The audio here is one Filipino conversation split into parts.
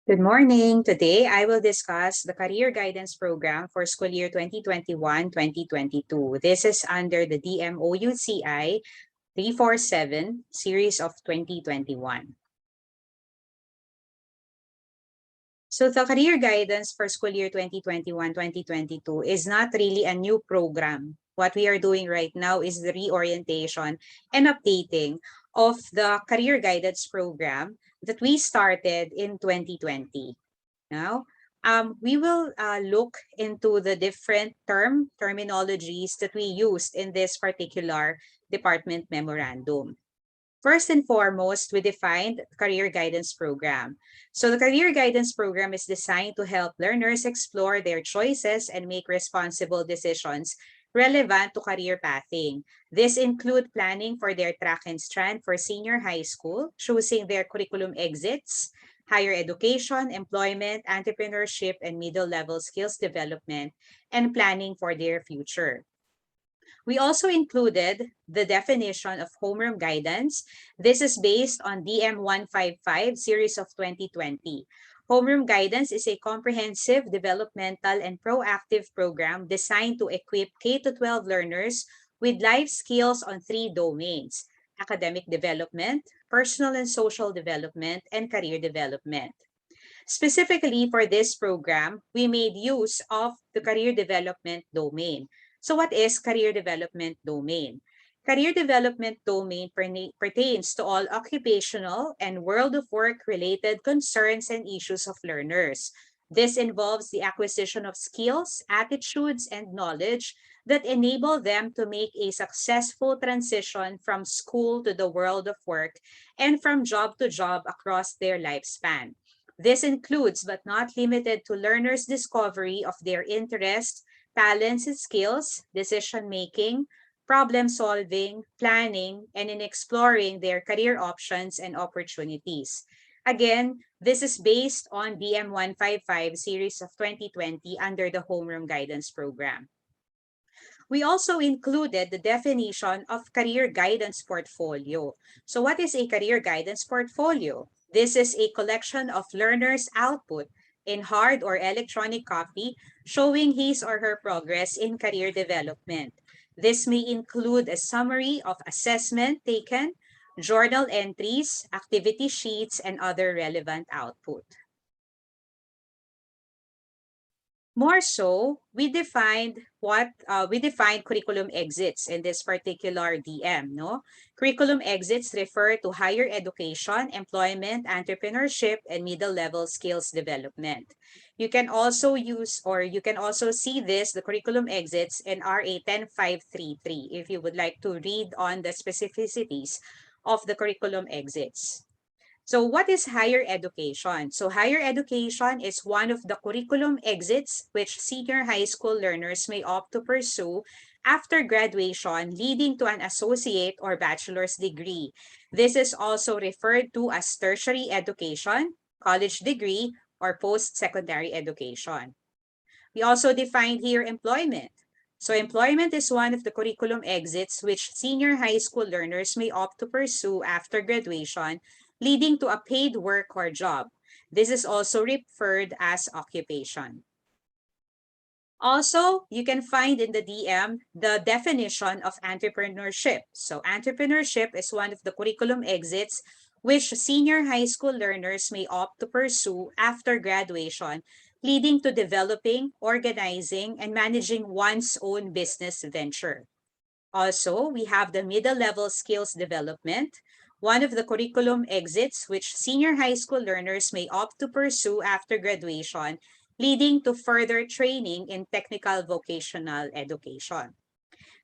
Good morning. Today, I will discuss the Career Guidance Program for school year 2021-2022. This is under the DMOUCI 347 series of 2021. So the Career Guidance for school year 2021-2022 is not really a new program. What we are doing right now is the reorientation and updating of the Career Guidance Program that we started in 2020. Now, we will look into the different terminologies that we used in this particular department memorandum. First and foremost, we defined Career Guidance Program. So the Career Guidance Program is designed to help learners explore their choices and make responsible decisions relevant to career pathing. This include planning for their track and strand for senior high school, choosing their curriculum exits, higher education, employment, entrepreneurship, and middle-level skills development, and planning for their future. We also included the definition of homeroom guidance. This is based on DM 155 series of 2020. Homeroom guidance is a comprehensive, developmental, and proactive program designed to equip K-12 learners with life skills on 3 domains: academic development, personal and social development, and career development. Specifically for this program, we made use of the career development domain. So what is career development domain? Career development domain pertains to all occupational and world of work related concerns and issues of learners. This involves the acquisition of skills, attitudes, and knowledge that enable them to make a successful transition from school to the world of work and from job to job across their lifespan. This includes but not limited to learners' discovery of their interests, talents and skills, decision-making, problem-solving, planning, and in exploring their career options and opportunities. Again, this is based on DM 155 series of 2020 under the Homeroom Guidance Program. We also included the definition of career guidance portfolio. So what is a career guidance portfolio? This is a collection of learners' output in hard or electronic copy showing his or her progress in career development. This may include a summary of assessment taken, journal entries, activity sheets, and other relevant output. More so, we defined curriculum exits in this particular DM. No, curriculum exits refer to higher education, employment, entrepreneurship, and middle-level skills development. You can also see the curriculum exits in RA 10533 if you would like to read on the specificities of the curriculum exits. So what is higher education? So higher education is one of the curriculum exits which senior high school learners may opt to pursue after graduation, leading to an associate or bachelor's degree. This is also referred to as tertiary education, college degree, or post-secondary education. We also defined here employment. So employment is one of the curriculum exits which senior high school learners may opt to pursue after graduation, leading to a paid work or job. This is also referred as occupation. Also, you can find in the DM the definition of entrepreneurship. So entrepreneurship is one of the curriculum exits which senior high school learners may opt to pursue after graduation, leading to developing, organizing, and managing one's own business venture. Also, we have the middle-level skills development, one of the curriculum exits which senior high school learners may opt to pursue after graduation, leading to further training in technical vocational education.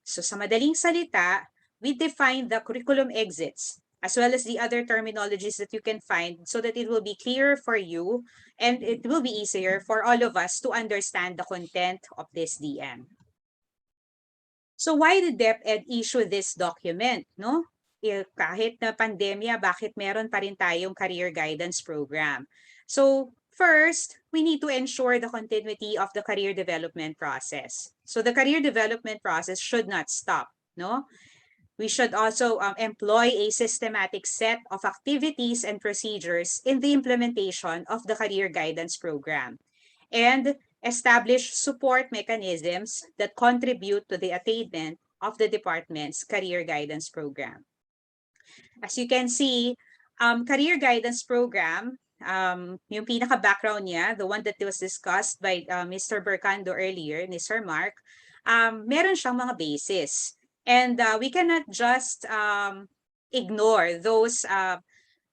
So sa madaling salita, we define the curriculum exits as well as the other terminologies that you can find so that it will be clearer for you and it will be easier for all of us to understand the content of this DM. So why did DepEd issue this document, no? Kahit na pandemya, bakit meron pa rin tayong career guidance program? So first, we need to ensure the continuity of the career development process. So the career development process should not stop, no? We should also employ a systematic set of activities and procedures in the implementation of the career guidance program, and establish support mechanisms that contribute to the attainment of the department's career guidance program. As you can see, career guidance program, yung pinaka-background niya, the one that was discussed by Mr. Bercando earlier, ni Sir Mark, meron siyang mga basis. And we cannot just ignore those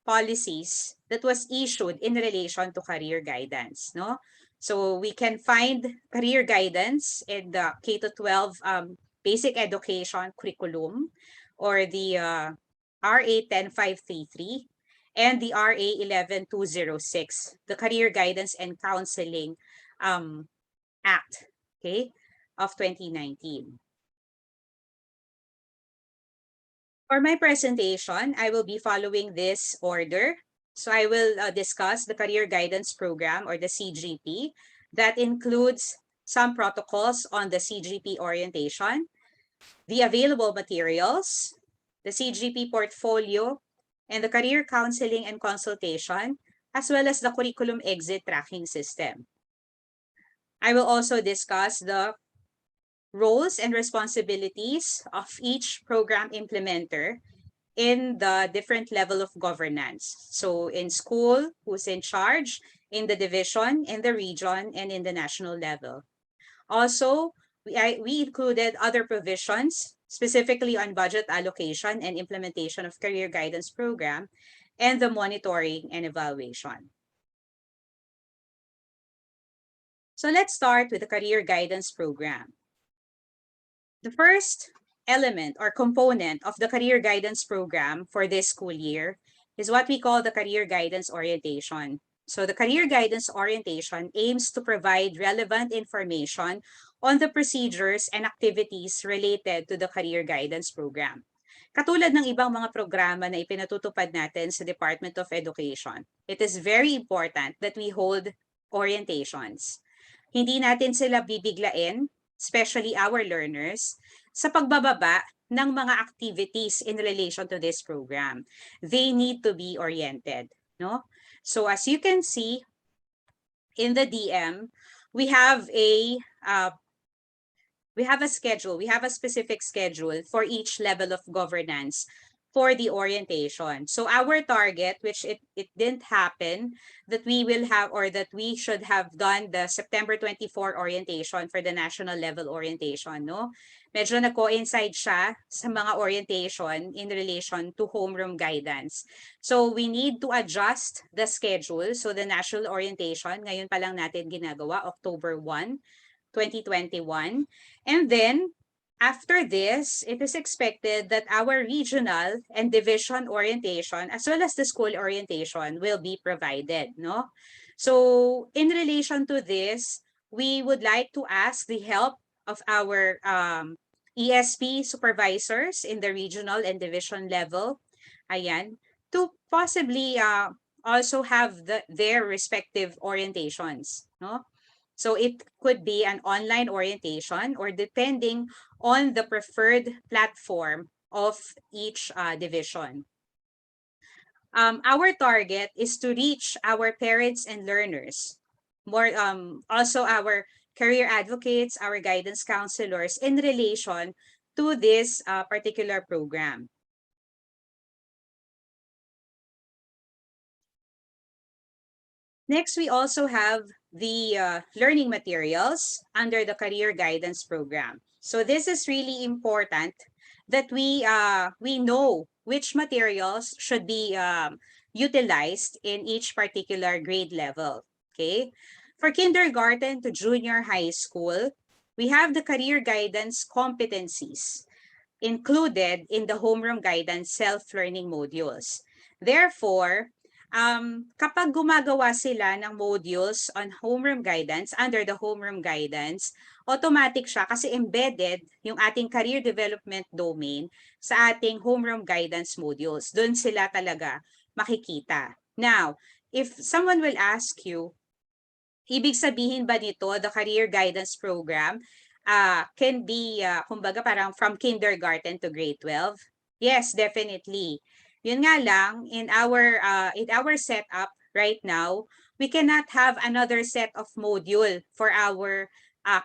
policies that was issued in relation to career guidance, no? So we can find career guidance in the K-12 basic education curriculum, or the RA 10533 and the RA 11206, the Career Guidance and Counseling Act, okay, of 2019. For my presentation, I will be following this order. So I will discuss the Career Guidance Program, or the CGP. That includes some protocols on the CGP orientation, the available materials, the CGP portfolio, and the career counseling and consultation, as well as the curriculum exit tracking system. I will also discuss the roles and responsibilities of each program implementer in the different level of governance. So in school, who's in charge, in the division, in the region, and in the national level. Also, we included other provisions, specifically on budget allocation and implementation of career guidance program, and the monitoring and evaluation. So let's start with the career guidance program. The first element or component of the career guidance program for this school year is what we call the career guidance orientation. So the career guidance orientation aims to provide relevant information on the procedures and activities related to the career guidance program. Katulad ng ibang mga programa na ipinatutupad natin sa Department of Education, it is very important that we hold orientations. Hindi natin sila bibiglain, especially our learners, sa pagbababa ng mga activities in relation to this program. They need to be oriented, no? So as you can see in the DM, we have a schedule. We have a specific schedule for each level of governance for the orientation. So our target, which it didn't happen, that we will have, or that we should have done the September 24 orientation for the national level orientation, no? Medyo nag-coincide siya sa mga orientation in relation to homeroom guidance. So we need to adjust the schedule. So the national orientation, ngayon pa lang natin ginagawa, October 1, 2021. And then, after this, it is expected that our regional and division orientation, as well as the school orientation, will be provided, no? So, in relation to this, we would like to ask the help of our ESP supervisors in the regional and division level, ayan, to possibly also have their respective orientations, no? So it could be an online orientation, or depending on the preferred platform of each division. Our target is to reach our parents and learners, also our career advocates, our guidance counselors, in relation to this particular program. Next, we also have the learning materials under the career guidance program. So this is really important that we know which materials should be utilized in each particular grade level. Okay, for kindergarten to junior high school, we have the career guidance competencies included in the homeroom guidance self-learning modules. Therefore, kapag gumagawa sila ng modules on homeroom guidance, under the homeroom guidance, automatic siya kasi embedded yung ating career development domain sa ating homeroom guidance modules. Doon sila talaga makikita. Now, if someone will ask you, ibig sabihin ba nito, the career guidance program can be, kumbaga parang from kindergarten to grade 12? Yes, definitely. Yun nga lang, in our setup right now, we cannot have another set of module for our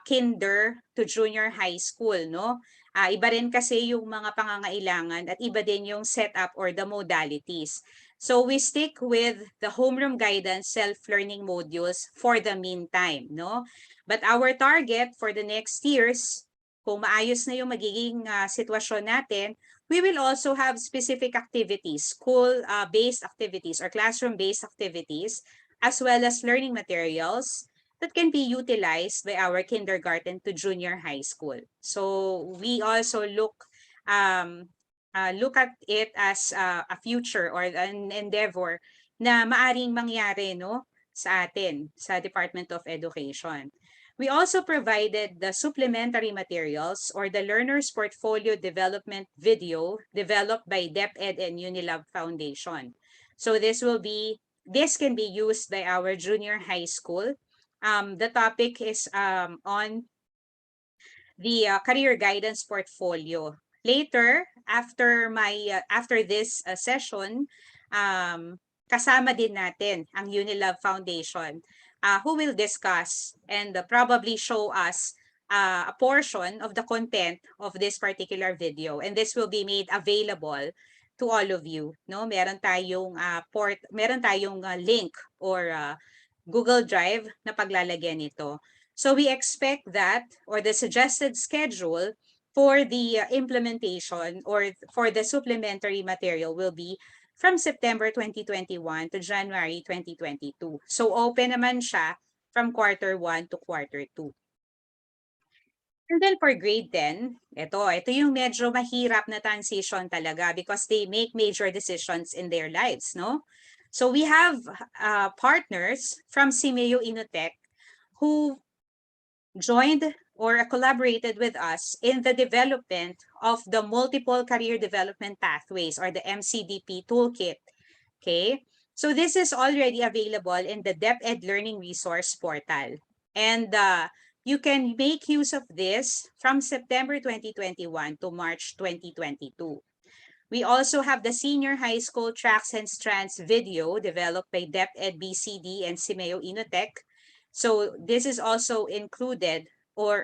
kinder to junior high school, no? Iba rin kasi yung mga pangangailangan at iba din yung setup or the modalities. So we stick with the homeroom guidance self-learning modules for the meantime, no? But our target for the next years, kung maayos na yung magiging sitwasyon natin, we will also have specific activities, school-based activities or classroom-based activities, as well as learning materials that can be utilized by our kindergarten to junior high school. So we also look at it as a future or an endeavor na maaring mangyari, no, sa atin, sa Department of Education. We also provided the supplementary materials or the Learner's Portfolio Development video developed by DepEd and Unilab Foundation. So this can be used by our junior high school. The topic is on the career guidance portfolio. Later, after this session, kasama din natin ang Unilab Foundation who will discuss and probably show us a portion of the content of this particular video, and this will be made available to all of you, no? Meron tayong link or Google Drive na paglalagyan nito. So we expect that, or the suggested schedule for the implementation or for the supplementary material will be from September 2021 to January 2022. So open naman siya from quarter 1 to quarter 2. And then for grade 10, ito yung medyo mahirap na transition talaga because they make major decisions in their lives, no? So we have partners from CMEU Inotech who joined or collaborated with us in the development of the multiple career development pathways or the MCDP toolkit. Okay, so this is already available in the DepEd Learning Resource Portal. And you can make use of this from September 2021 to March 2022. We also have the Senior High School Tracks and Strands video developed by DepEd BCD and CMEO Inotech. So this is also included or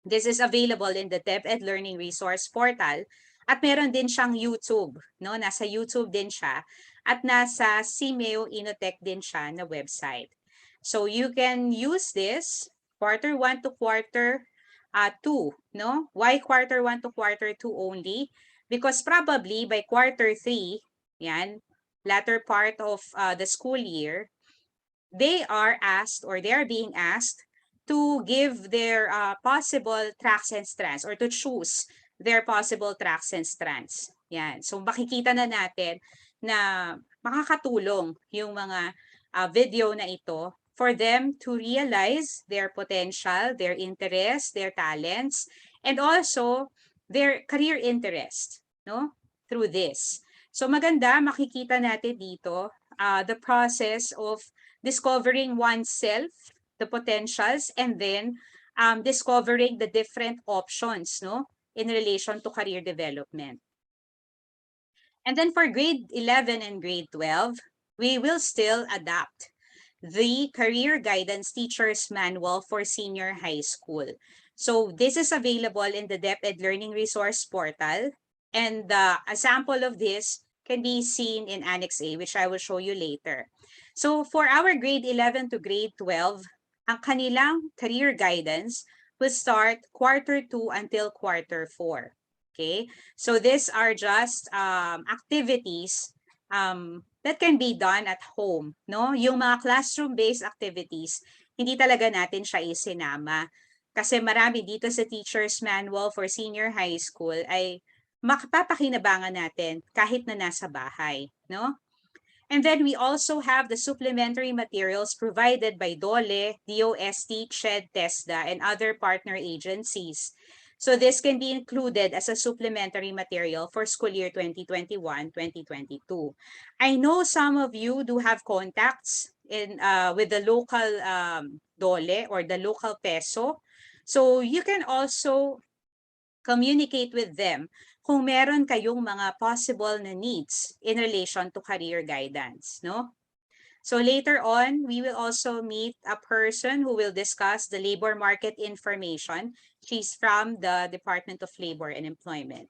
this is available in the DepEd Learning Resource Portal. At meron din siyang YouTube, no? Nasa YouTube din siya at nasa CMEO Inotech din siya na website. So you can use this quarter 1 to quarter 2, no? Why quarter 1 to quarter 2 only? Because probably by quarter 3, yan, latter part of the school year, they are being asked to give their possible tracks and strands or to choose their possible tracks and strands. Yan. So makikita na natin na makakatulong yung mga video na ito for them to realize their potential, their interests, their talents, and also their career interest, no? Through this. So maganda, makikita natin dito the process of discovering oneself, the potentials, and then discovering the different options, no, in relation to career development. And then for grade 11 and grade 12, we will still adapt the Career Guidance Teacher's Manual for Senior High School. So this is available in the DepEd Learning Resource Portal, and a sample of this can be seen in Annex A, which I will show you later. So for our grade 11 to grade 12, ang kanilang career guidance will start quarter 2 until quarter 4. Okay, so these are just activities that can be done at home, no? Yung mga classroom-based activities, hindi talaga natin siya isinama. Kasi marami dito sa Teacher's Manual for Senior High School ay makapapakinabangan natin kahit na nasa bahay, no? And then we also have the supplementary materials provided by DOLE, DOST, CHED, TESDA, and other partner agencies. So this can be included as a supplementary material for school year 2021-2022. I know some of you do have contacts with the local DOLE or the local PESO. So you can also communicate with them kung meron kayong mga possible na needs in relation to career guidance, no? So later on, we will also meet a person who will discuss the labor market information. She's from the Department of Labor and Employment.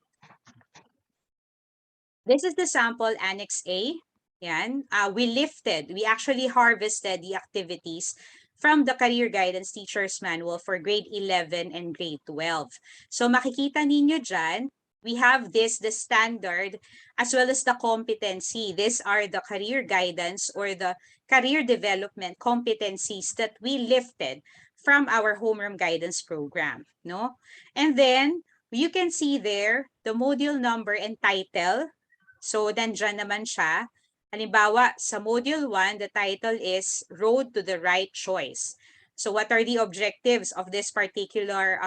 This is the sample Annex A. Yan. We actually harvested the activities from the Career Guidance Teacher's Manual for grade 11 and grade 12. So makikita ninyo dyan, we have the standard as well as the competency. These are the career guidance or the career development competencies that we lifted from our homeroom guidance program, no? And then you can see there the module number and title. So nandyan naman siya. Halimbawa, sa module 1, the title is Road to the Right Choice. So what are the objectives of this particular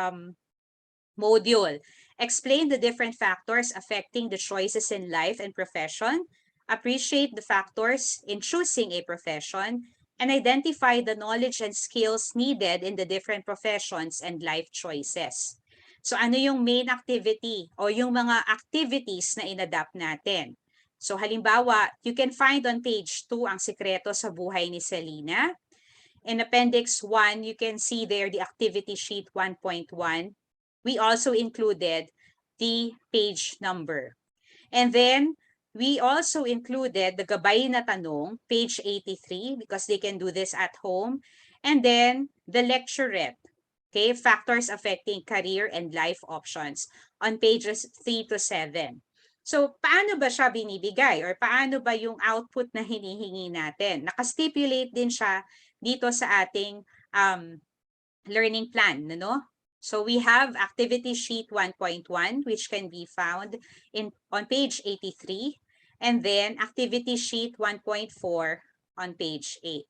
module? Explain the different factors affecting the choices in life and profession, appreciate the factors in choosing a profession, and identify the knowledge and skills needed in the different professions and life choices. So ano yung main activity o yung mga activities na inadapt natin? So halimbawa, you can find on page 2 ang sikreto sa buhay ni Selena. In Appendix 1, you can see there the activity sheet 1.1. We also included the page number. And then, we also included the gabay na tanong, page 83, because they can do this at home. And then, the lecturette, okay, factors affecting career and life options on pages 3 to 7. So, paano ba siya binibigay or paano ba yung output na hinihingi natin? Nakastipulate din siya dito sa ating learning plan, no? So we have activity sheet 1.1, which can be found on page 83, and then activity sheet 1.4 on page 8.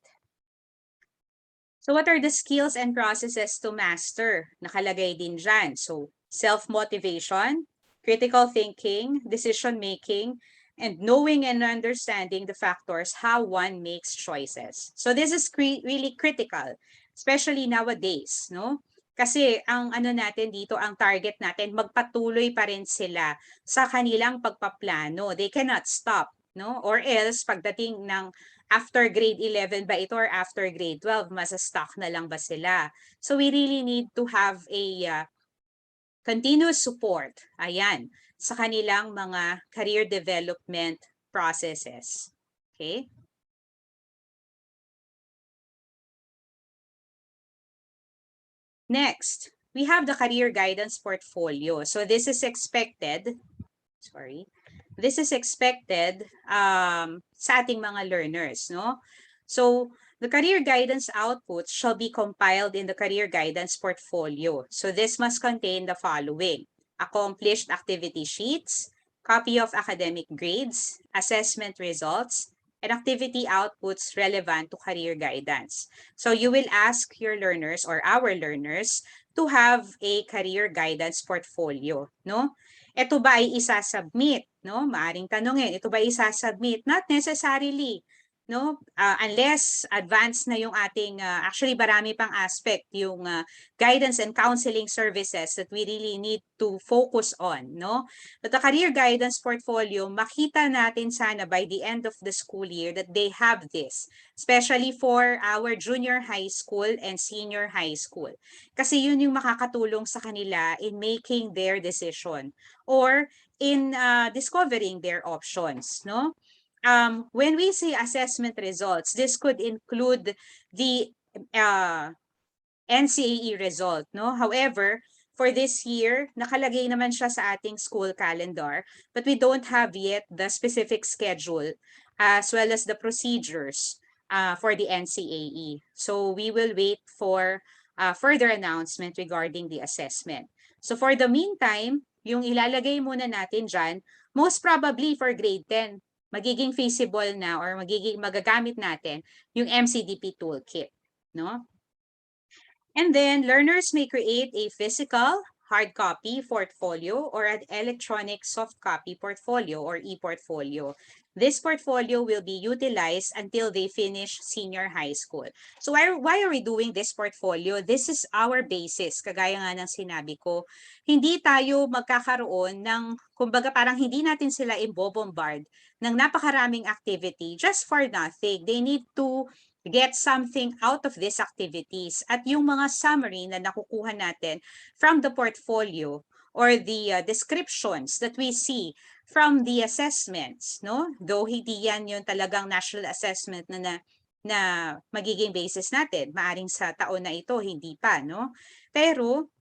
So what are the skills and processes to master? Nakalagay din dyan. So self-motivation, critical thinking, decision-making, and knowing and understanding the factors how one makes choices. So this is really critical, especially nowadays, no? Kasi ang ano natin dito, ang target natin, magpatuloy pa rin sila sa kanilang pagpaplano. They cannot stop, no? Or else, pagdating ng after grade 11 ba ito or after grade 12, masa-stuck na lang ba sila? So we really need to have a continuous support, ayan, sa kanilang mga career development processes. Okay? Next, we have the career guidance portfolio. So this is expected, this is expected sa ating mga learners, no? So the career guidance outputs shall be compiled in the career guidance portfolio. So this must contain the following: accomplished activity sheets, copy of academic grades, assessment results, and activity outputs relevant to career guidance. So you will ask your learners or our learners to have a career guidance portfolio, no? Ito ba ay isasubmit, no? Maaring tanungin, ito ba ay isasubmit? Not necessarily, no? Unless advanced na yung ating, actually marami pang aspect yung guidance and counseling services that we really need to focus on, no? But the career guidance portfolio, makita natin sana by the end of the school year that they have this, especially for our junior high school and senior high school. Kasi yun yung makakatulong sa kanila in making their decision or in discovering their options, no? When we say assessment results, this could include the NCAE result, no? However, for this year, nakalagay naman siya sa ating school calendar, but we don't have yet the specific schedule as well as the procedures for the NCAE. So we will wait for further announcement regarding the assessment. So for the meantime, yung ilalagay muna natin dyan, most probably for grade 10, magiging feasible na or magagamit natin yung MCDP toolkit, no? And then learners may create a physical, hard copy portfolio or an electronic soft copy portfolio or e-portfolio. This portfolio will be utilized until they finish senior high school. So why are we doing this portfolio? This is our basis, kagaya nga ng sinabi ko. Hindi tayo magkakaroon ng, kumbaga parang hindi natin sila imbobombard ng napakaraming activity just for nothing. They need to get something out of these activities. At yung mga summary na nakukuha natin from the portfolio or the descriptions that we see from the assessments, no? Though hindi yan yung talagang national assessment na magiging basis natin. Maaring sa taon na ito, hindi pa, no? Pero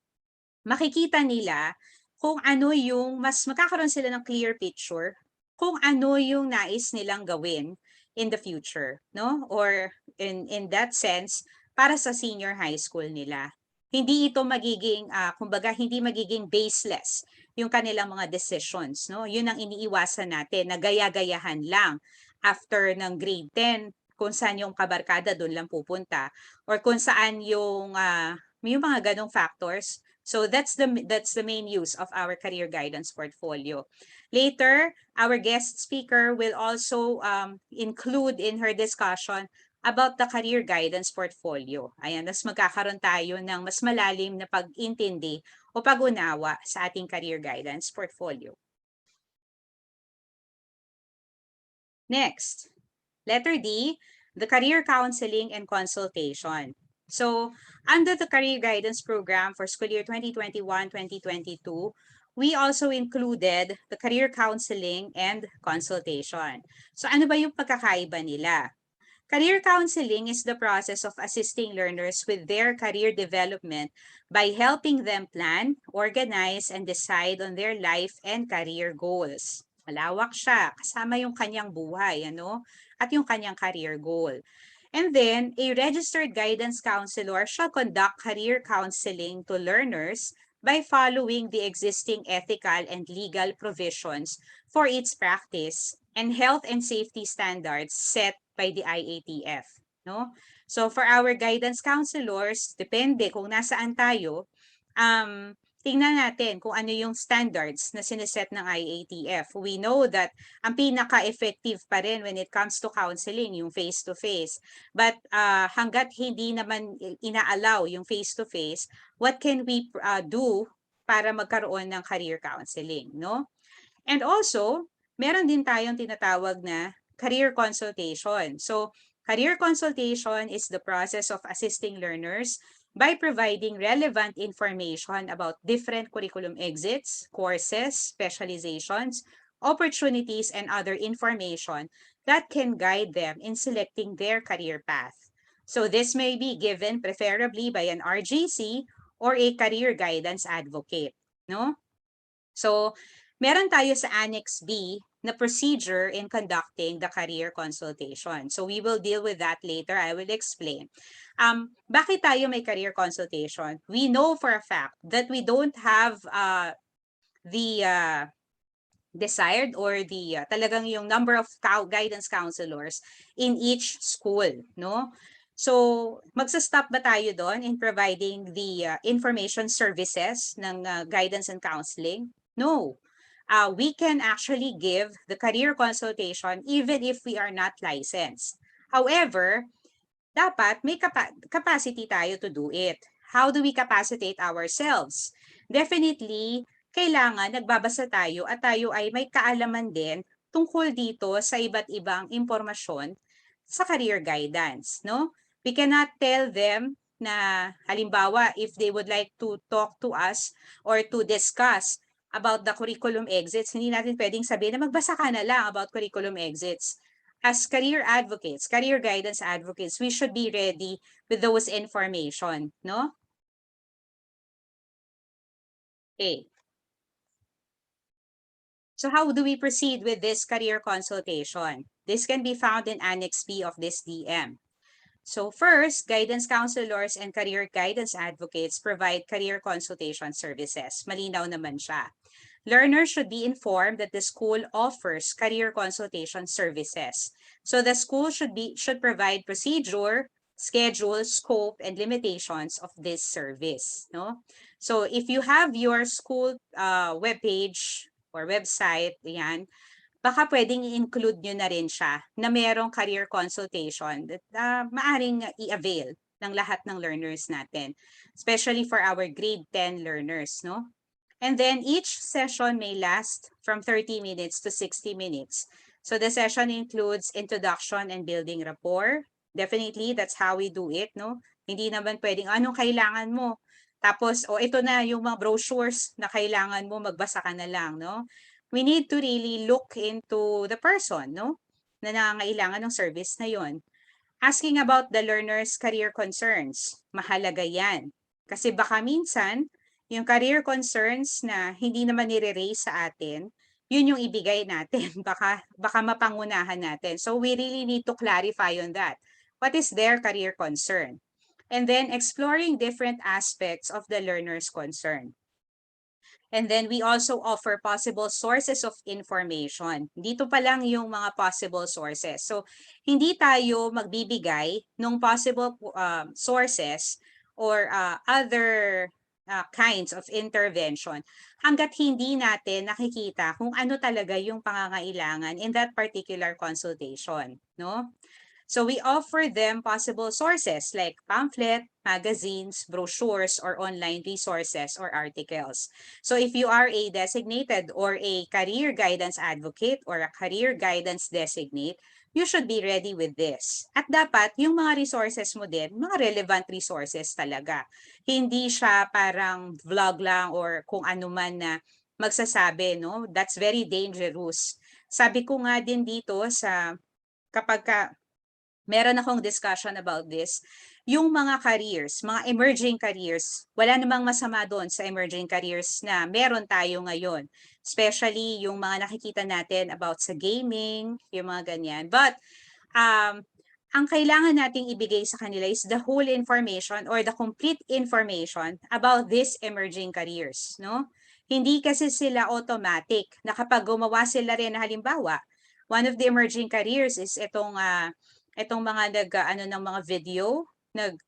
makikita nila kung ano yung mas magkakaroon sila ng clear picture kung ano yung nais nilang gawin in the future, no? Or in that sense, para sa senior high school nila. Hindi ito magiging, kumbaga, hindi magiging baseless yung kanilang mga decisions, no? Yun ang iniiwasan natin, na gaya-gayahan lang after ng grade 10, kung saan yung kabarkada doon lang pupunta, or kung saan yung mga ganong factors. So that's the main use of our career guidance portfolio. Later, our guest speaker will also include in her discussion about the career guidance portfolio. Ayan, mas magkakaroon tayo ng mas malalim na pag-intindi o pag-unawa sa ating career guidance portfolio. Next, letter D, the career counseling and consultation. So, under the career guidance program for school year 2021-2022, we also included the career counseling and consultation. So, ano ba yung pagkakaiba nila? Career counseling is the process of assisting learners with their career development by helping them plan, organize, and decide on their life and career goals. Malawak siya, kasama yung kanyang buhay, at yung kanyang career goal. And then, a registered guidance counselor shall conduct career counseling to learners by following the existing ethical and legal provisions for its practice and health and safety standards set by the IATF, no? So for our guidance counselors, depende kung nasaan tayo, tingnan natin kung ano yung standards na siniset ng IATF. We know that ang pinaka-effective pa rin when it comes to counseling, yung face-to-face. But hanggat hindi naman ina-allow yung face-to-face, what can we do para magkaroon ng career counseling, no? And also, meron din tayong tinatawag na career consultation. So, career consultation is the process of assisting learners by providing relevant information about different curriculum exits, courses, specializations, opportunities, and other information that can guide them in selecting their career path. So, this may be given preferably by an RGC or a career guidance advocate, no? So, meron tayo sa Annex B na procedure in conducting the career consultation. So, we will deal with that later. I will explain. Bakit tayo may career consultation? We know for a fact that we don't have the desired or the talagang yung number of guidance counselors in each school, no? So, magsa-stop ba tayo doon in providing the information services ng guidance and counseling? No. We can actually give the career consultation even if we are not licensed. However, dapat may capacity tayo to do it. How do we capacitate ourselves? Definitely, kailangan nagbabasa tayo at tayo ay may kaalaman din tungkol dito sa iba't ibang impormasyon sa career guidance, no? We cannot tell them na halimbawa if they would like to talk to us or to discuss about the curriculum exits, hindi natin pwedeng sabihin na magbasa ka na lang about curriculum exits. As career advocates, career guidance advocates, we should be ready with those information, no? Okay. So how do we proceed with this career consultation? This can be found in Annex B of this DM. So first, guidance counselors and career guidance advocates provide career consultation services. Malinaw naman siya. Learners should be informed that the school offers career consultation services. So the school should provide procedure, schedule, scope, and limitations of this service, no? So if you have your school webpage or website, yan, baka pwedeng i-include nyo na rin siya na mayroong career consultation that maaring i-avail ng lahat ng learners natin, especially for our grade 10 learners, no? And then each session may last from 30 minutes to 60 minutes. So the session includes introduction and building rapport. Definitely, that's how we do it, no? Hindi naman pwedeng, anong kailangan mo? Tapos, ito na yung mga brochures na kailangan mo, magbasa ka na lang, no? We need to really look into the person, no? Na nangangailangan ng service na yon. Asking about the learner's career concerns. Mahalaga yan. Kasi baka minsan, yung career concerns na hindi naman nire-raise sa atin, yun yung ibigay natin. Baka mapangunahan natin. So we really need to clarify on that. What is their career concern? And then exploring different aspects of the learner's concern. And then we also offer possible sources of information. Dito pa lang yung mga possible sources. So hindi tayo magbibigay ng possible sources or other kinds of intervention hanggat hindi natin nakikita kung ano talaga yung pangangailangan in that particular consultation, no? So we offer them possible sources like pamphlet, magazines, brochures, or online resources or articles. So if you are a designated or a career guidance advocate or a career guidance designate, you should be ready with this. At dapat yung mga resources mo din, mga relevant resources talaga. Hindi siya parang vlog lang or kung ano man na magsasabi, no? That's very dangerous. Sabi ko nga din dito sa kapag meron akong discussion about this, yung mga careers, mga emerging careers, wala namang masama doon sa emerging careers na meron tayo ngayon. Especially yung mga nakikita natin about sa gaming, yung mga ganyan. But ang kailangan nating ibigay sa kanila is the whole information or the complete information about these emerging careers, no? Hindi kasi sila automatic na kapag gumawa sila rin na halimbawa, one of the emerging careers is itong mga ano ng mga video,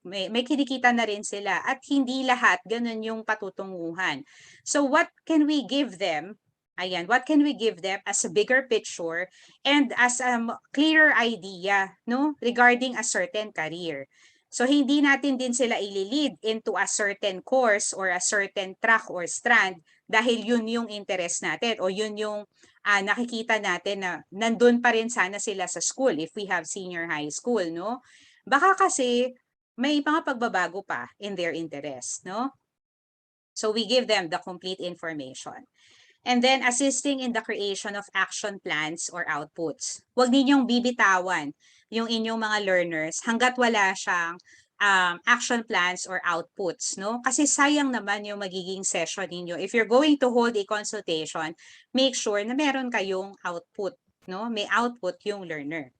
may kinikita na rin sila at hindi lahat ganun yung patutunguhan. So what can we give them? Ayan, what can we give them as a bigger picture and as a clearer idea, no, regarding a certain career. So hindi natin din sila ililid into a certain course or a certain track or strand dahil yun yung interest natin o yun yung nakikita natin na nandun pa rin sana sila sa school if we have senior high school, no? Baka kasi may mga pagbabago pa in their interest, no? So we give them the complete information. And then assisting in the creation of action plans or outputs. Huwag ninyong bibitawan yung inyong mga learners hanggat wala siyang action plans or outputs, no? Kasi sayang naman yung magiging session ninyo. If you're going to hold a consultation, make sure na meron kayong output, no? May output yung learner.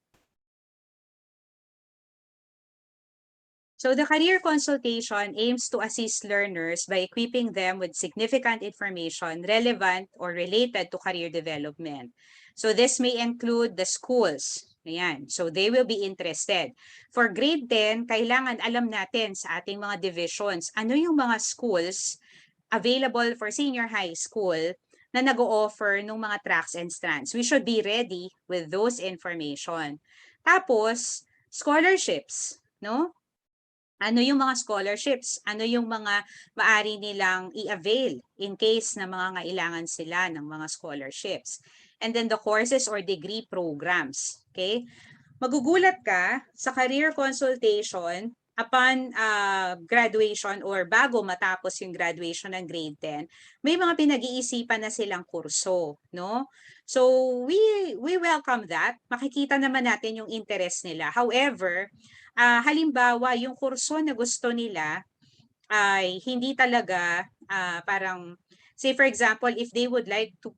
So the career consultation aims to assist learners by equipping them with significant information relevant or related to career development. So this may include the schools. Ayan. So they will be interested. For grade 10, kailangan alam natin sa ating mga divisions, ano yung mga schools available for senior high school na nag-o-offer ng mga tracks and strands. We should be ready with those information. Tapos, scholarships, no? Ano yung mga scholarships? Ano yung mga maaari nilang i-avail in case na mga ngailangan sila ng mga scholarships? And then the courses or degree programs. Okay? Magugulat ka sa career consultation upon graduation or bago matapos yung graduation ng grade 10, may mga pinag-iisipan na silang kurso, no? So we welcome that. Makikita naman natin yung interest nila. However, halimbawa yung kurso na gusto nila ay hindi talaga parang, say for example, if they would like to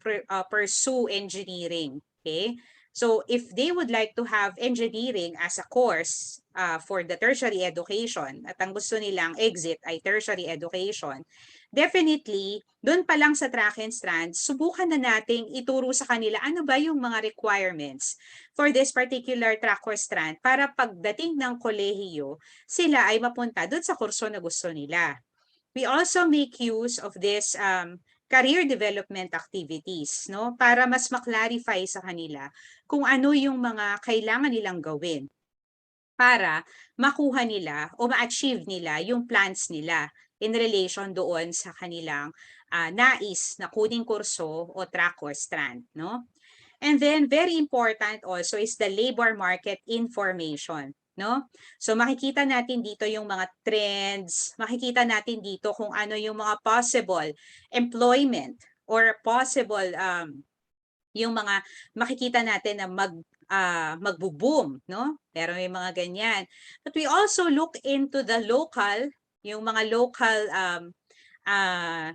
pursue engineering, okay? So if they would like to have engineering as a course for the tertiary education at ang gusto nilang exit ay tertiary education, definitely, doon pa lang sa track and strand, subukan na nating ituro sa kanila ano ba yung mga requirements for this particular track or strand para pagdating ng kolehiyo, sila ay mapunta doon sa kurso na gusto nila. we also make use of this career development activities, no? Para mas ma-clarify sa kanila kung ano yung mga kailangan nilang gawin para makuha nila o ma-achieve nila yung plans nila in relation doon sa kanilang nais na kuning kurso o track or strand, no? And then very important also is the labor market information, no? So makikita natin dito yung mga trends, makikita natin dito kung ano yung mga possible employment or possible yung mga makikita natin na magbo-boom, no? Pero may mga ganyan. But we also look into the local, yung mga local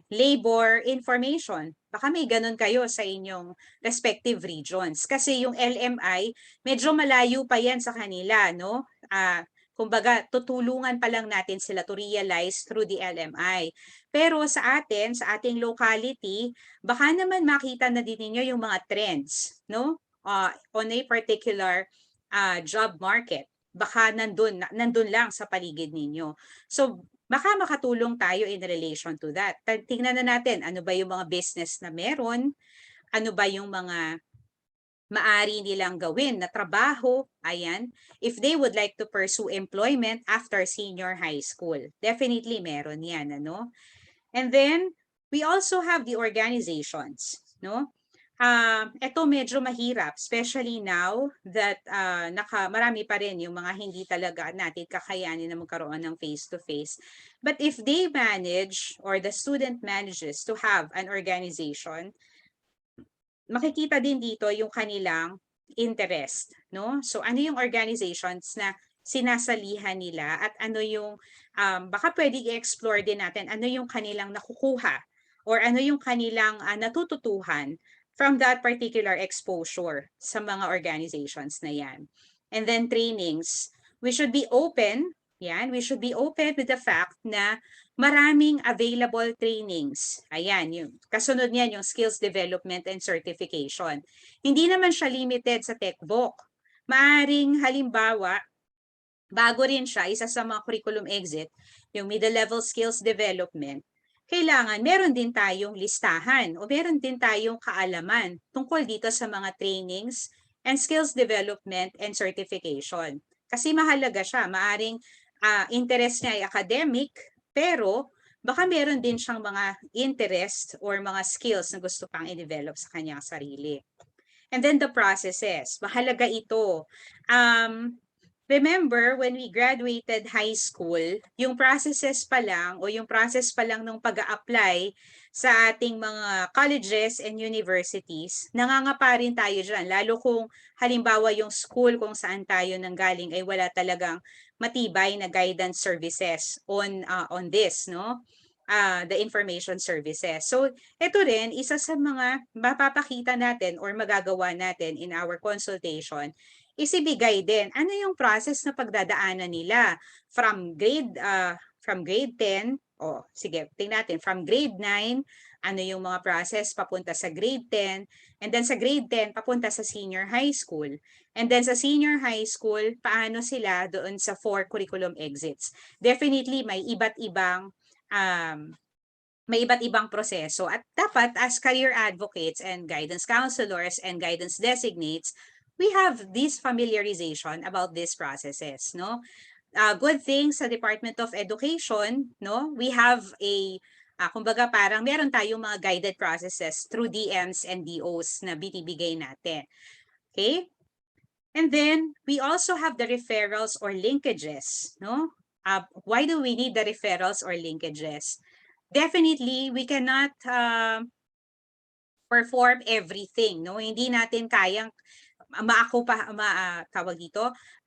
labor information. Baka may ganun kayo sa inyong respective regions. Kasi yung LMI, medyo malayo pa yan sa kanila, no? Kumbaga, tutulungan pa lang natin sila to realize through the LMI. Pero sa atin, sa ating locality, baka naman makita na din ninyo yung mga trends, no? On a particular job market. Baka nandun lang sa paligid ninyo. So, baka makatulong tayo in relation to that. Tingnan na natin, ano ba yung mga business na meron, ano ba yung mga maari nilang gawin na trabaho, ayan, if they would like to pursue employment after senior high school. Definitely meron yan, ano? And then, we also have the organizations, no? Ito medyo mahirap, especially now that marami pa rin yung mga hindi talaga natin kakayanin na magkaroon ng face-to-face. But if they manage or the student manages to have an organization, makikita din dito yung kanilang interest, no? So ano yung organizations na sinasalihan nila at ano yung baka pwede i-explore din natin ano yung kanilang nakukuha or ano yung kanilang natututuhan from that particular exposure sa mga organizations na yan. And then trainings, we should be open, we should be open with the fact na maraming available trainings. Ayan, yung kasunod niyan yung skills development and certification. Hindi naman siya limited sa TechVoc. Maaring halimbawa, bago rin siya, isa sa mga curriculum exit, yung middle level skills development, kailangan meron din tayong listahan o meron din tayong kaalaman tungkol dito sa mga trainings and skills development and certification. Kasi mahalaga siya. Maaring interest niya ay academic, pero baka meron din siyang mga interest or mga skills na gusto pang i-develop sa kanyang sarili. And then the processes. Mahalaga ito. Remember, when we graduated high school, yung processes pa lang o yung process pa lang ng pag-a-apply sa ating mga colleges and universities, nangangapa rin tayo dyan. Lalo kung halimbawa yung school kung saan tayo nanggaling ay wala talagang matibay na guidance services on this, no? The information services. So, ito rin, isa sa mga mapapakita natin or magagawa natin in our consultation isibigay din ano yung process na pagdadaanan nila from grade 10 sige tingnan natin from grade 9 ano yung mga process papunta sa grade 10 and then sa grade 10 papunta sa senior high school and then sa senior high school paano sila doon sa 4 curriculum exits. Definitely may iba't ibang proseso at dapat as career advocates and guidance counselors and guidance designates we have this familiarization about these processes, no? Good thing sa Department of Education, no? We have kumbaga parang meron tayong mga guided processes through DMs and DOs na binibigay natin. Okay? And then, we also have the referrals or linkages, no? Why do we need the referrals or linkages? Definitely, we cannot perform everything, no? Hindi natin kayang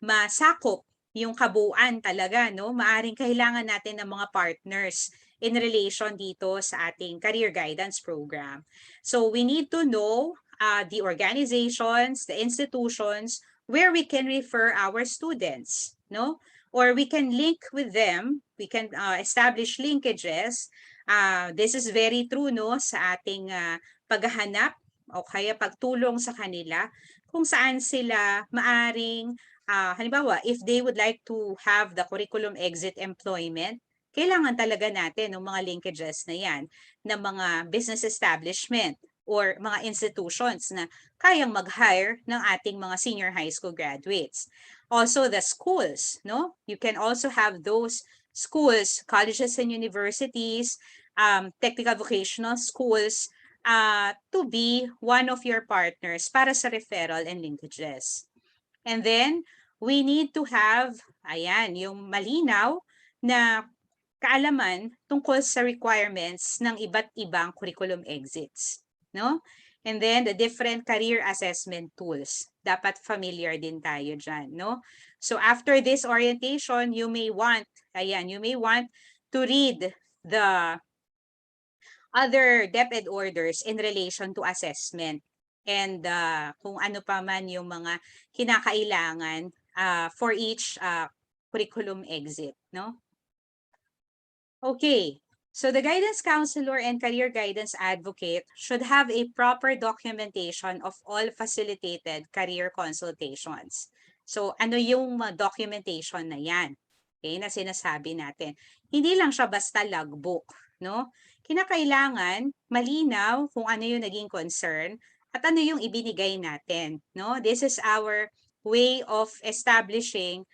masakop yung kabuuan talaga, no? Maaring kailangan natin ng mga partners in relation dito sa ating career guidance program. So we need to know the organizations, the institutions where we can refer our students, no? Or we can link with them, we can establish linkages. This is very true, no, sa ating paghahanap o kaya pagtulong sa kanila kung saan sila maaring halimbawa if they would like to have the curriculum exit employment kailangan talaga natin ng mga linkages na yan ng mga business establishment or mga institutions na kayang mag-hire ng ating mga senior high school graduates. Also, the schools, no? You can also have those schools, colleges and universities, technical vocational schools, to be one of your partners para sa referral and linkages. And then, we need to have, ayan, yung malinaw na kaalaman tungkol sa requirements ng iba't ibang curriculum exits, no? And then the different career assessment tools. Dapat familiar din tayo dyan, no? So after this orientation, you may want to read the other DepEd orders in relation to assessment and kung ano pa man yung mga kinakailangan for each curriculum exit, no? Okay, so the guidance counselor and career guidance advocate should have a proper documentation of all facilitated career consultations. So ano yung documentation na yan? Okay, na sinasabi natin. Hindi lang siya basta logbook, no? Kinakailangan malinaw kung ano yung naging concern at ano yung ibinigay natin, no? This is our way of establishing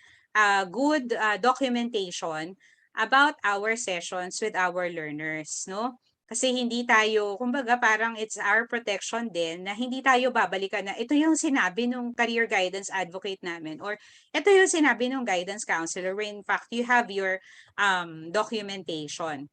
good documentation about our sessions with our learners, no? Kasi hindi tayo, kumbaga parang it's our protection din na hindi tayo babalikan na ito yung sinabi nung career guidance advocate namin or ito yung sinabi nung guidance counselor where in fact you have your documentation.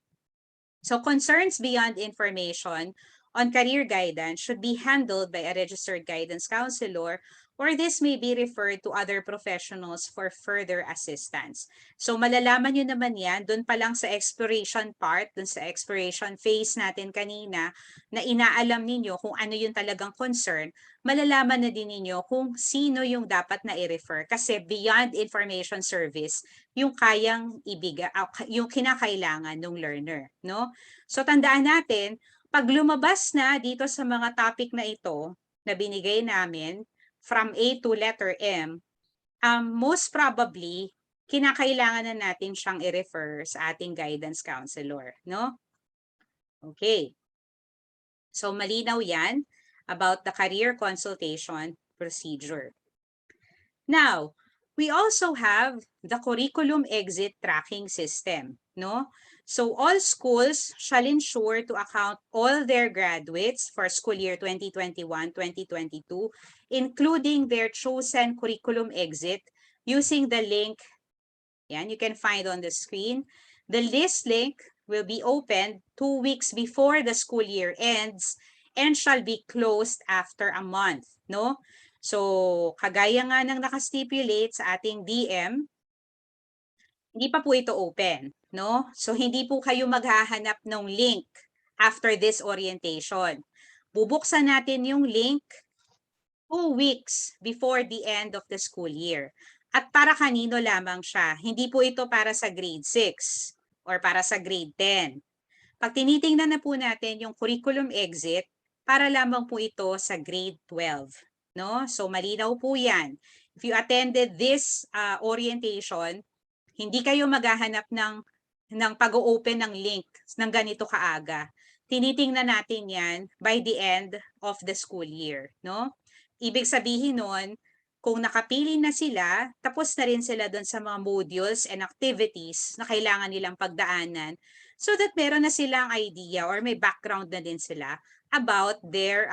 So concerns beyond information on career guidance should be handled by a registered guidance counselor or this may be referred to other professionals for further assistance. So malalaman nyo naman yan dun pa lang sa exploration part, dun sa exploration phase natin kanina na inaalam ninyo kung ano yung talagang concern, malalaman na din ninyo kung sino yung dapat na i-refer kasi beyond information service yung kayang ibigay, yung kinakailangan ng learner, no? So tandaan natin, pag lumabas na dito sa mga topic na ito na binigay namin, from A to letter M, most probably, kinakailangan na natin siyang i-refer sa ating guidance counselor, no? Okay. So, malinaw yan about the career consultation procedure. Now, we also have the curriculum exit tracking system, no? So all schools shall ensure to account all their graduates for school year 2021-2022, including their chosen curriculum exit using the link, yan, you can find on the screen. The list link will be opened 2 weeks before the school year ends and shall be closed after a month, no? So, kagaya nga ng nakastipulate sa ating DM, hindi pa po ito open, no? So, hindi po kayo maghahanap ng link after this orientation. Bubuksan natin yung link 2 weeks before the end of the school year. At para kanino lamang siya? Hindi po ito para sa grade 6 or para sa grade 10. Pag tinitingnan na po natin yung curriculum exit, para lamang po ito sa grade 12. No? So malinaw po yan. If you attended this orientation, hindi kayo maghahanap ng pag-open ng link ng ganito kaaga. Tinitingnan natin yan by the end of the school year. No? Ibig sabihin nun, kung nakapili na sila, tapos na rin sila doon sa mga modules and activities na kailangan nilang pagdaanan so that meron na silang idea or may background na din sila about their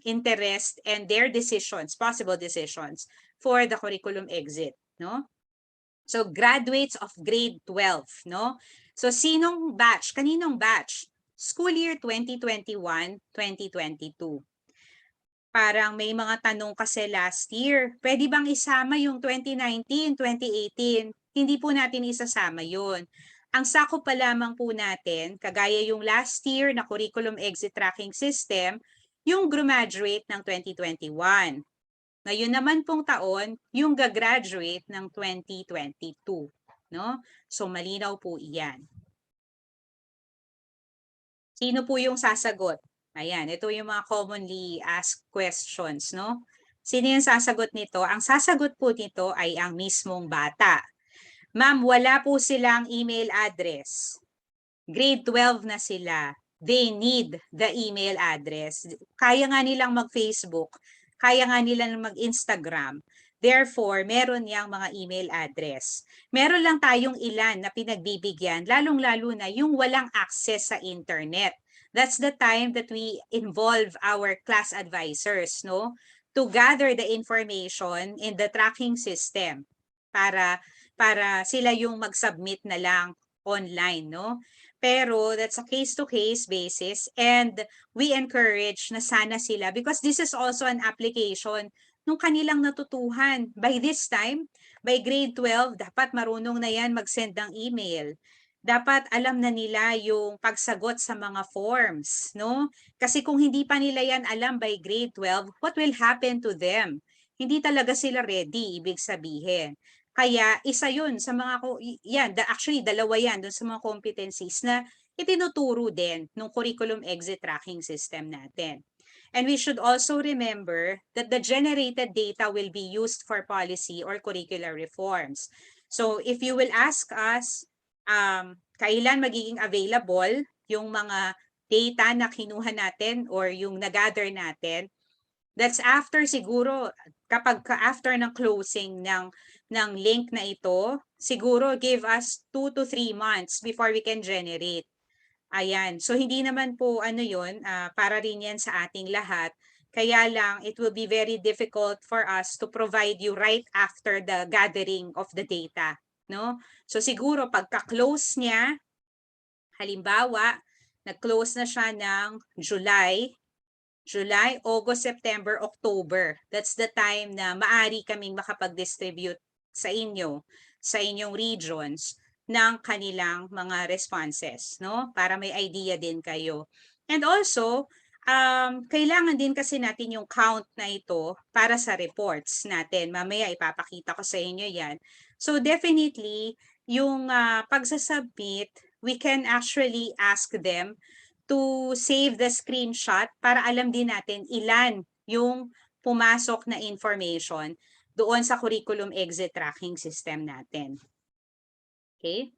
interest and their decisions, possible decisions for the curriculum exit, no? So graduates of grade 12, no? So sinong batch? Kaninong batch? School year 2021-2022. Parang may mga tanong kasi last year, pwede bang isama yung 2019, 2018? Hindi po natin isasama yun. Ang sakop pa lamang po natin, kagaya yung last year na curriculum exit tracking system, yung graduate ng 2021. Ngayon naman pong taon, yung gagraduate ng 2022. No? So malinaw po iyan. Sino po yung sasagot? Ayan, ito yung mga commonly asked questions, no? Sino yung sasagot nito? Ang sasagot po nito ay ang mismong bata. Ma'am, wala po silang email address. Grade 12 na sila. They need the email address. Kaya nga nilang mag-Facebook, kaya nga nilang mag-Instagram. Therefore, meron yang mga email address. Meron lang tayong ilan na pinagbibigyan, lalong-lalo na yung walang access sa internet. That's the time that we involve our class advisors, no? To gather the information in the tracking system para sila yung mag-submit na lang online, no? Pero that's a case-to-case basis and we encourage na sana sila because this is also an application nung kanilang natutuhan. By this time, by grade 12, dapat marunong na yan mag-send ng email. Dapat alam na nila yung pagsagot sa mga forms, no? Kasi kung hindi pa nila yan alam by grade 12, what will happen to them? Hindi talaga sila ready, ibig sabihin. Kaya isa yun sa mga, actually dalawa yan dun sa mga competencies na itinuturo din ng curriculum exit tracking system natin. And we should also remember that the generated data will be used for policy or curricular reforms. So if you will ask us, kailan magiging available yung mga data na kinuha natin or yung na-gather natin, that's after siguro, kapag after ng closing ng link na ito, siguro give us 2 to 3 months before we can generate. Ayan. So hindi naman po yun, para rin yan sa ating lahat. Kaya lang, it will be very difficult for us to provide you right after the gathering of the data. No? So siguro pagka-close niya, halimbawa, nag-close na siya ng July, August, September, October. That's the time na maari kaming makapag-distribute sa inyo, sa inyong regions, ng kanilang mga responses, no? Para may idea din kayo. And also, kailangan din kasi natin yung count na ito para sa reports natin. Mamaya ipapakita ko sa inyo yan. So definitely, yung pagsasubmit, we can actually ask them to save the screenshot para alam din natin ilan yung pumasok na information doon sa curriculum exit tracking system natin. Okay?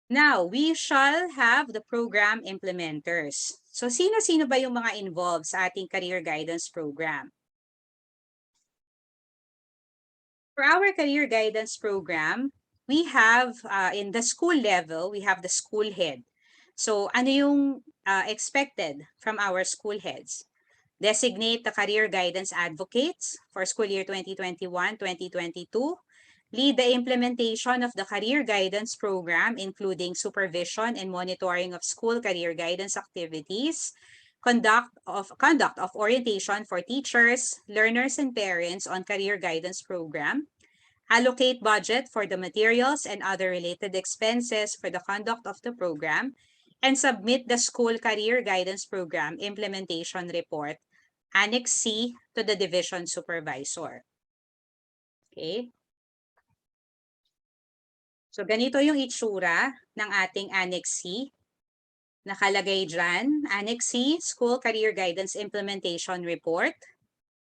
Now, we shall have the program implementers. So, sino-sino ba yung mga involved sa ating career guidance program? For our career guidance program, we have in the school level, we have the school head. So ano yung expected from our school heads? Designate the career guidance advocates for school year 2021-2022. Lead the implementation of the career guidance program, including supervision and monitoring of school career guidance activities. Conduct of orientation for teachers, learners, and parents on career guidance program. Allocate budget for the materials and other related expenses for the conduct of the program, and submit the school career guidance program implementation report, Annex C, to the division supervisor. Okay? So ganito yung itsura ng ating Annex C. Nakalagay dyan, Annex C, School Career Guidance Implementation Report.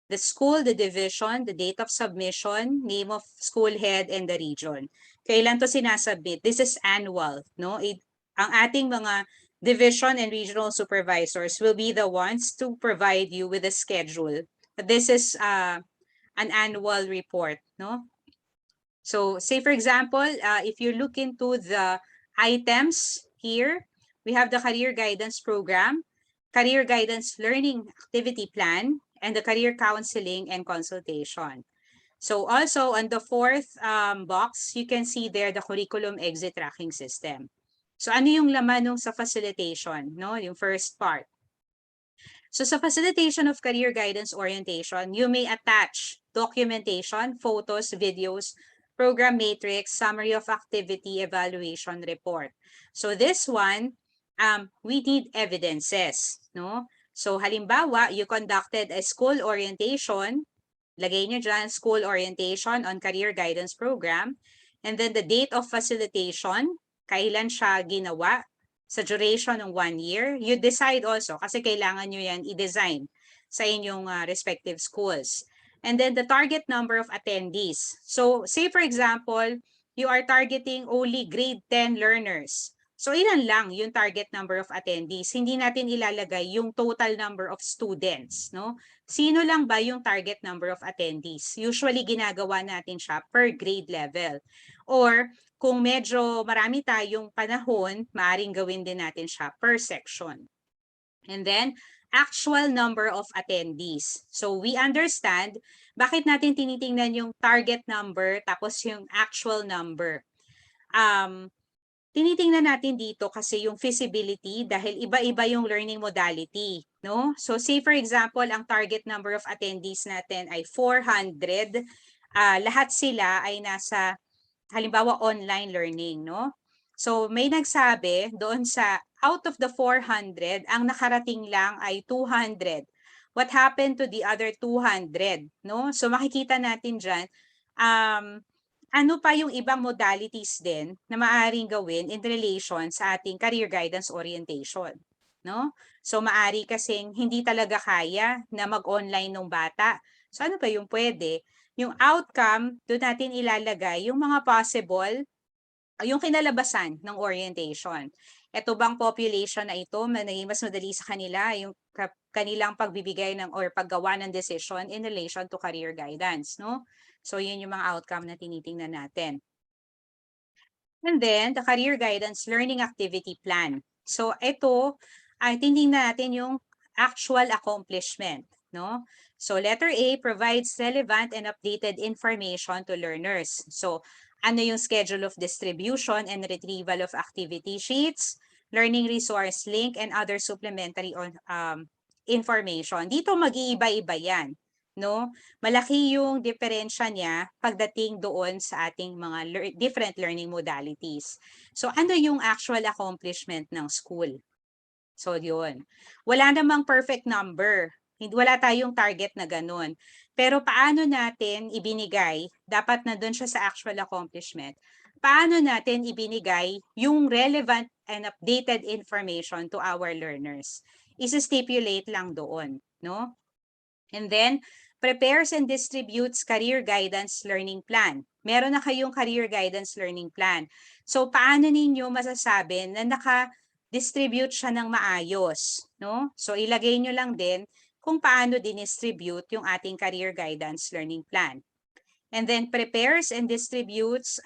The school, the division, the date of submission, name of school head, and the region. Kailan to sinasubmit? This is annual, no? Ang ating mga division and regional supervisors will be the ones to provide you with a schedule. This is an annual report, no? So, say for example, if you look into the items here, we have the career guidance program, career guidance learning activity plan, and the career counseling and consultation. So also on the fourth box, you can see there the curriculum exit tracking system. So ano yung laman nung sa facilitation, no? Yung first part. So sa facilitation of career guidance orientation, you may attach documentation, photos, videos, program matrix, summary of activity, evaluation report. So this one, we need evidences, no? So halimbawa, you conducted a school orientation, lagay nyo dyan, school orientation on career guidance program, and then the date of facilitation, kailan siya ginawa, sa duration ng 1 year. You decide also, kasi kailangan nyo yan i-design sa inyong respective schools. And then the target number of attendees. So say for example, you are targeting only grade 10 learners. So ilan lang yung target number of attendees? Hindi natin ilalagay yung total number of students, no? Sino lang ba yung target number of attendees? Usually ginagawa natin siya per grade level. Or kung medyo marami tayong panahon, maaring gawin din natin siya per section. And then actual number of attendees. So we understand bakit natin tinitingnan yung target number tapos yung actual number. Tinitingnan natin dito kasi yung feasibility dahil iba-iba yung learning modality, no? So say for example, ang target number of attendees natin ay 400. Lahat sila ay nasa halimbawa online learning, no? So may nagsabi doon sa out of the 400, ang nakarating lang ay 200. What happened to the other 200, no? So makikita natin diyan ano pa yung ibang modalities din na maaaring gawin in relation sa ating career guidance orientation, no? So maari kasing hindi talaga kaya na mag-online ng bata. So ano ba yung pwede? Yung outcome, doon natin ilalagay yung mga possible, yung kinalabasan ng orientation. Ito bang population na ito, mas madali sa kanila yung kanilang pagbibigay ng or paggawa ng decision in relation to career guidance, no? So yun yung mga outcome na tinitingnan natin. And then, the career guidance learning activity plan. So ito, ay titingnan natin yung actual accomplishment, no? So letter A provides relevant and updated information to learners. So ano yung schedule of distribution and retrieval of activity sheets, learning resource link, and other supplementary information. Dito mag-iiba-iba yan, no? Malaki yung diferensya niya pagdating doon sa ating mga different learning modalities. So ano yung actual accomplishment ng school? So yun. Wala namang perfect number. Wala tayong target na ganun. Pero paano natin ibinigay, dapat na doon siya sa actual accomplishment, paano natin ibinigay yung relevant and updated information to our learners? Isa-stipulate lang doon, no? And then, prepares and distributes career guidance learning plan. Meron na kayong career guidance learning plan. So, paano ninyo masasabi na naka-distribute siya ng maayos, no? So, ilagay nyo lang din kung paano dinistribute yung ating career guidance learning plan. And then, prepares and distributes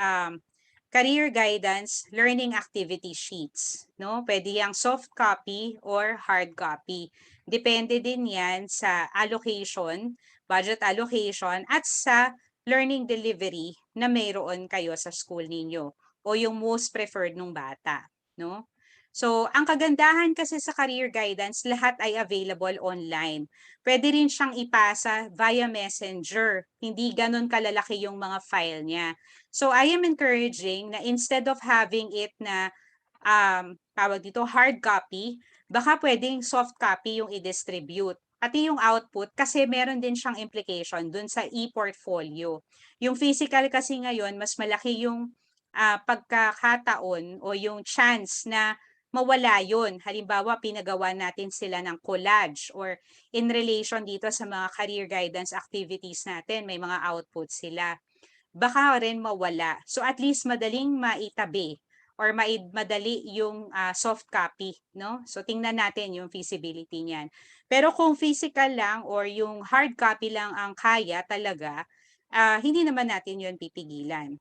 career guidance learning activity sheets, no? Pwede yang soft copy or hard copy. Depende din yan sa allocation, budget allocation, at sa learning delivery na mayroon kayo sa school ninyo o yung most preferred ng bata, no? So, ang kagandahan kasi sa career guidance, lahat ay available online. Pwede rin siyang ipasa via messenger. Hindi ganun kalalaki yung mga file niya. So, I am encouraging na instead of having it na tawag dito, hard copy, baka pwedeng soft copy yung i-distribute. Pati yung output, kasi meron din siyang implication dun sa e-portfolio. Yung physical kasi ngayon, mas malaki yung pagkakataon o yung chance na mawala yun. Halimbawa, pinagawa natin sila ng collage or in relation dito sa mga career guidance activities natin, may mga outputs sila. Baka rin mawala. So at least madaling maitabi or madali yung soft copy, no? So tingnan natin yung feasibility niyan. Pero kung physical lang or yung hard copy lang ang kaya talaga, hindi naman natin yun pipigilan.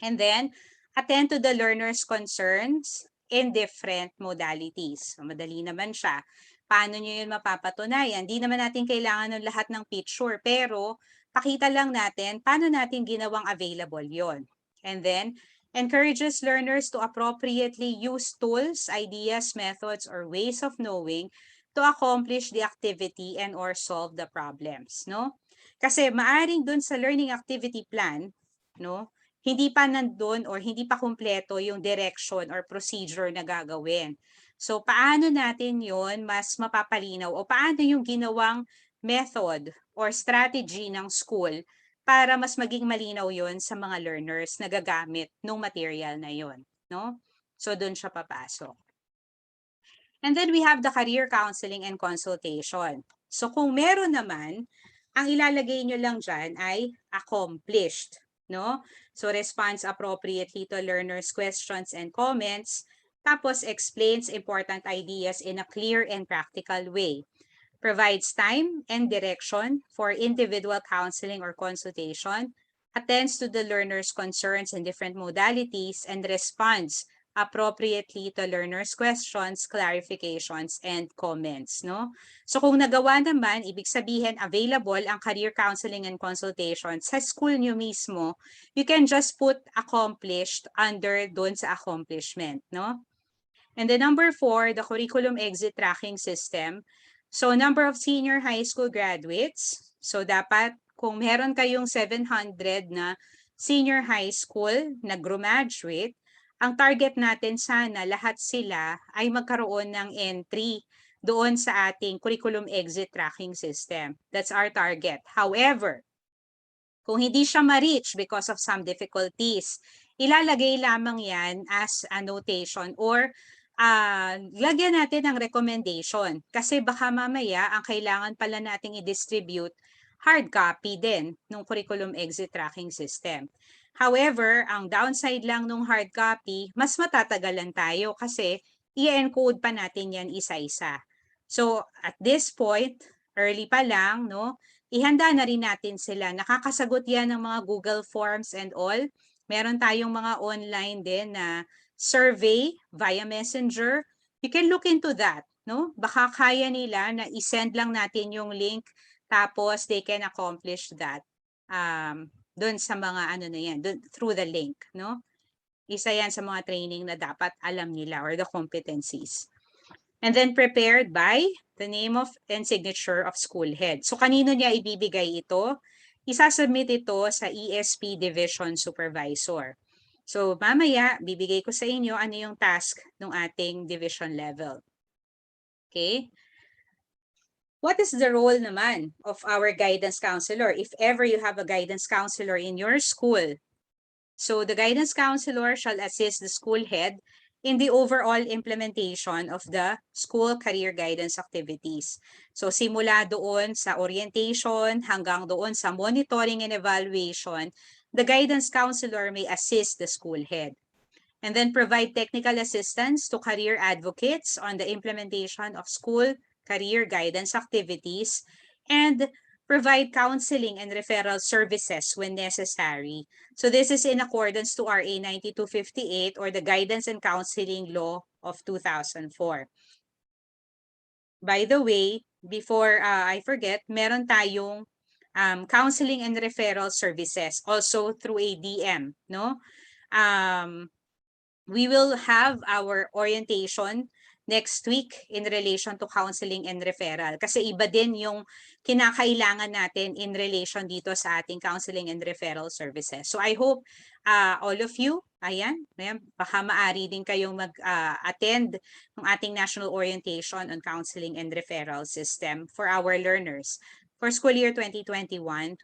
And then, attend to the learner's concerns in different modalities. So, madali naman siya. Paano nyo yun mapapatunayan? Di naman natin kailangan ng lahat ng picture, pero pakita lang natin paano natin ginawang available yon. And then, encourages learners to appropriately use tools, ideas, methods, or ways of knowing to accomplish the activity and or solve the problems, no? Kasi maaring dun sa learning activity plan, no, hindi pa nandun or hindi pa kumpleto yung direction or procedure na gagawin. So, paano natin yon mas mapapalinaw o paano yung ginawang method or strategy ng school para mas maging malinaw yon sa mga learners na gagamit ng material na yon, no? So, doon siya papasok. And then we have the career counseling and consultation. So, kung meron naman, ang ilalagay nyo lang dyan ay accomplished, no? So, responds appropriately to learners' questions and comments, tapos explains important ideas in a clear and practical way, provides time and direction for individual counseling or consultation, attends to the learner's concerns in different modalities, and responds appropriately to learners' questions, clarifications, and comments, no? So kung nagawa naman, ibig sabihin available ang career counseling and consultation sa school nyo mismo, you can just put accomplished under doon sa accomplishment, no? And then number 4, the curriculum exit tracking system. So number of senior high school graduates. So dapat kung meron kayong 700 na senior high school na graduate, ang target natin sana lahat sila ay magkaroon ng entry doon sa ating curriculum exit tracking system. That's our target. However, kung hindi siya ma-reach because of some difficulties, ilalagay lamang yan as a notation or lagyan natin ng recommendation. Kasi baka mamaya ang kailangan pala nating i-distribute hard copy din ng curriculum exit tracking system. However, ang downside lang ng hard copy, mas matatagalan tayo kasi i-encode pa natin yan isa-isa. So, at this point, early pa lang, no, ihanda na rin natin sila. Nakakasagot yan ng mga Google Forms and all. Meron tayong mga online din na survey via Messenger. You can look into that, no? Baka kaya nila na i-send lang natin yung link tapos they can accomplish that doon sa mga ano na yan, through the link, no? Isa yan sa mga training na dapat alam nila or the competencies. And then prepared by the name of and signature of school head. So kanino niya ibibigay ito? Isasubmit ito sa ESP Division Supervisor. So mamaya, bibigay ko sa inyo ano yung task ng ating division level. Okay? What is the role naman of our guidance counselor if ever you have a guidance counselor in your school? So the guidance counselor shall assist the school head in the overall implementation of the school career guidance activities. So simula doon sa orientation hanggang doon sa monitoring and evaluation, the guidance counselor may assist the school head. And then provide technical assistance to career advocates on the implementation of school career guidance activities, and provide counseling and referral services when necessary. So this is in accordance to RA 9258 or the Guidance and Counseling Law of 2004. By the way, before I forget, meron tayong counseling and referral services also through ADM, no? We will have our orientation next week in relation to counseling and referral. Kasi iba din yung kinakailangan natin in relation dito sa ating counseling and referral services. So I hope all of you, ayan, baka maari din kayong mag-attend ng ating national orientation on counseling and referral system for our learners for school year 2021-2022.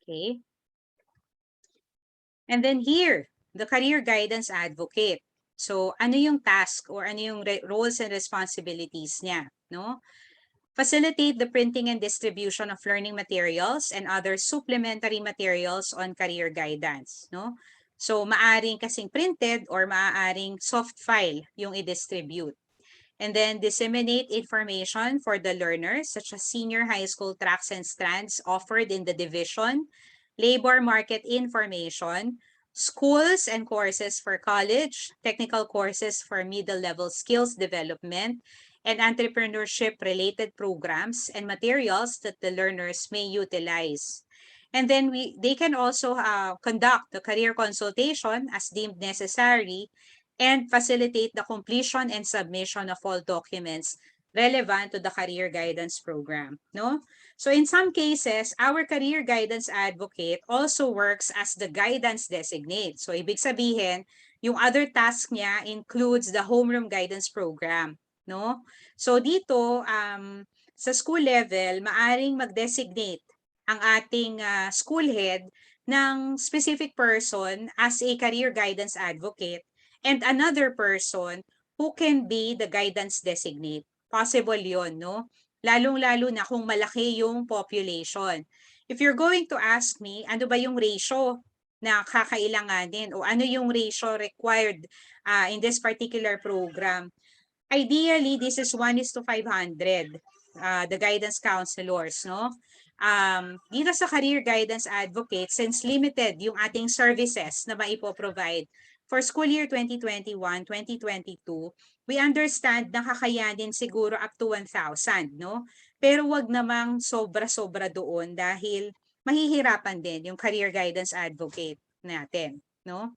Okay. And then here, the career guidance advocate. So, ano yung task or ano yung roles and responsibilities niya, no? Facilitate the printing and distribution of learning materials and other supplementary materials on career guidance, no? So, maaring kasing printed or maaring soft file yung i-distribute. And then disseminate information for the learners such as senior high school tracks and strands offered in the division, labor market information, schools and courses for college, technical courses for middle-level skills development, and entrepreneurship-related programs and materials that the learners may utilize. And then they can also conduct the career consultation as deemed necessary and facilitate the completion and submission of all documents relevant to the career guidance program, no? So in some cases, our career guidance advocate also works as the guidance designate. So ibig sabihin, yung other task niya includes the homeroom guidance program, no? So dito, sa school level, maaring mag-designate ang ating school head ng specific person as a career guidance advocate and another person who can be the guidance designate. Possible yon, no? lalong-lalo na kung malaki yung population. If you're going to ask me, ano ba yung ratio na kakailanganin o ano yung ratio required in this particular program? Ideally, this is 1:500, the guidance counselors, no? Dito sa Career Guidance Advocate, since limited yung ating services na maipoprovide for school year 2021-2022, we understand na kakayanin siguro up to 1,000, no? Pero wag namang sobra-sobra doon dahil mahihirapan din yung Career Guidance Advocate natin, no?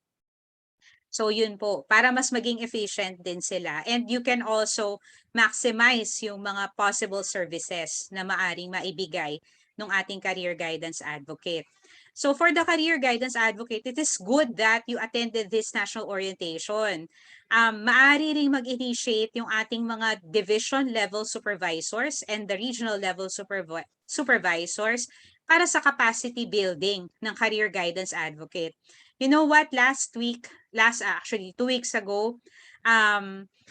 So yun po, para mas maging efficient din sila. And you can also maximize yung mga possible services na maaring maibigay ng ating career guidance advocate. So for the career guidance advocate, it is good that you attended this national orientation. Maari ring mag-initiate yung ating mga division level supervisors and the regional level supervisors para sa capacity building ng career guidance advocate. You know what, actually 2 weeks ago,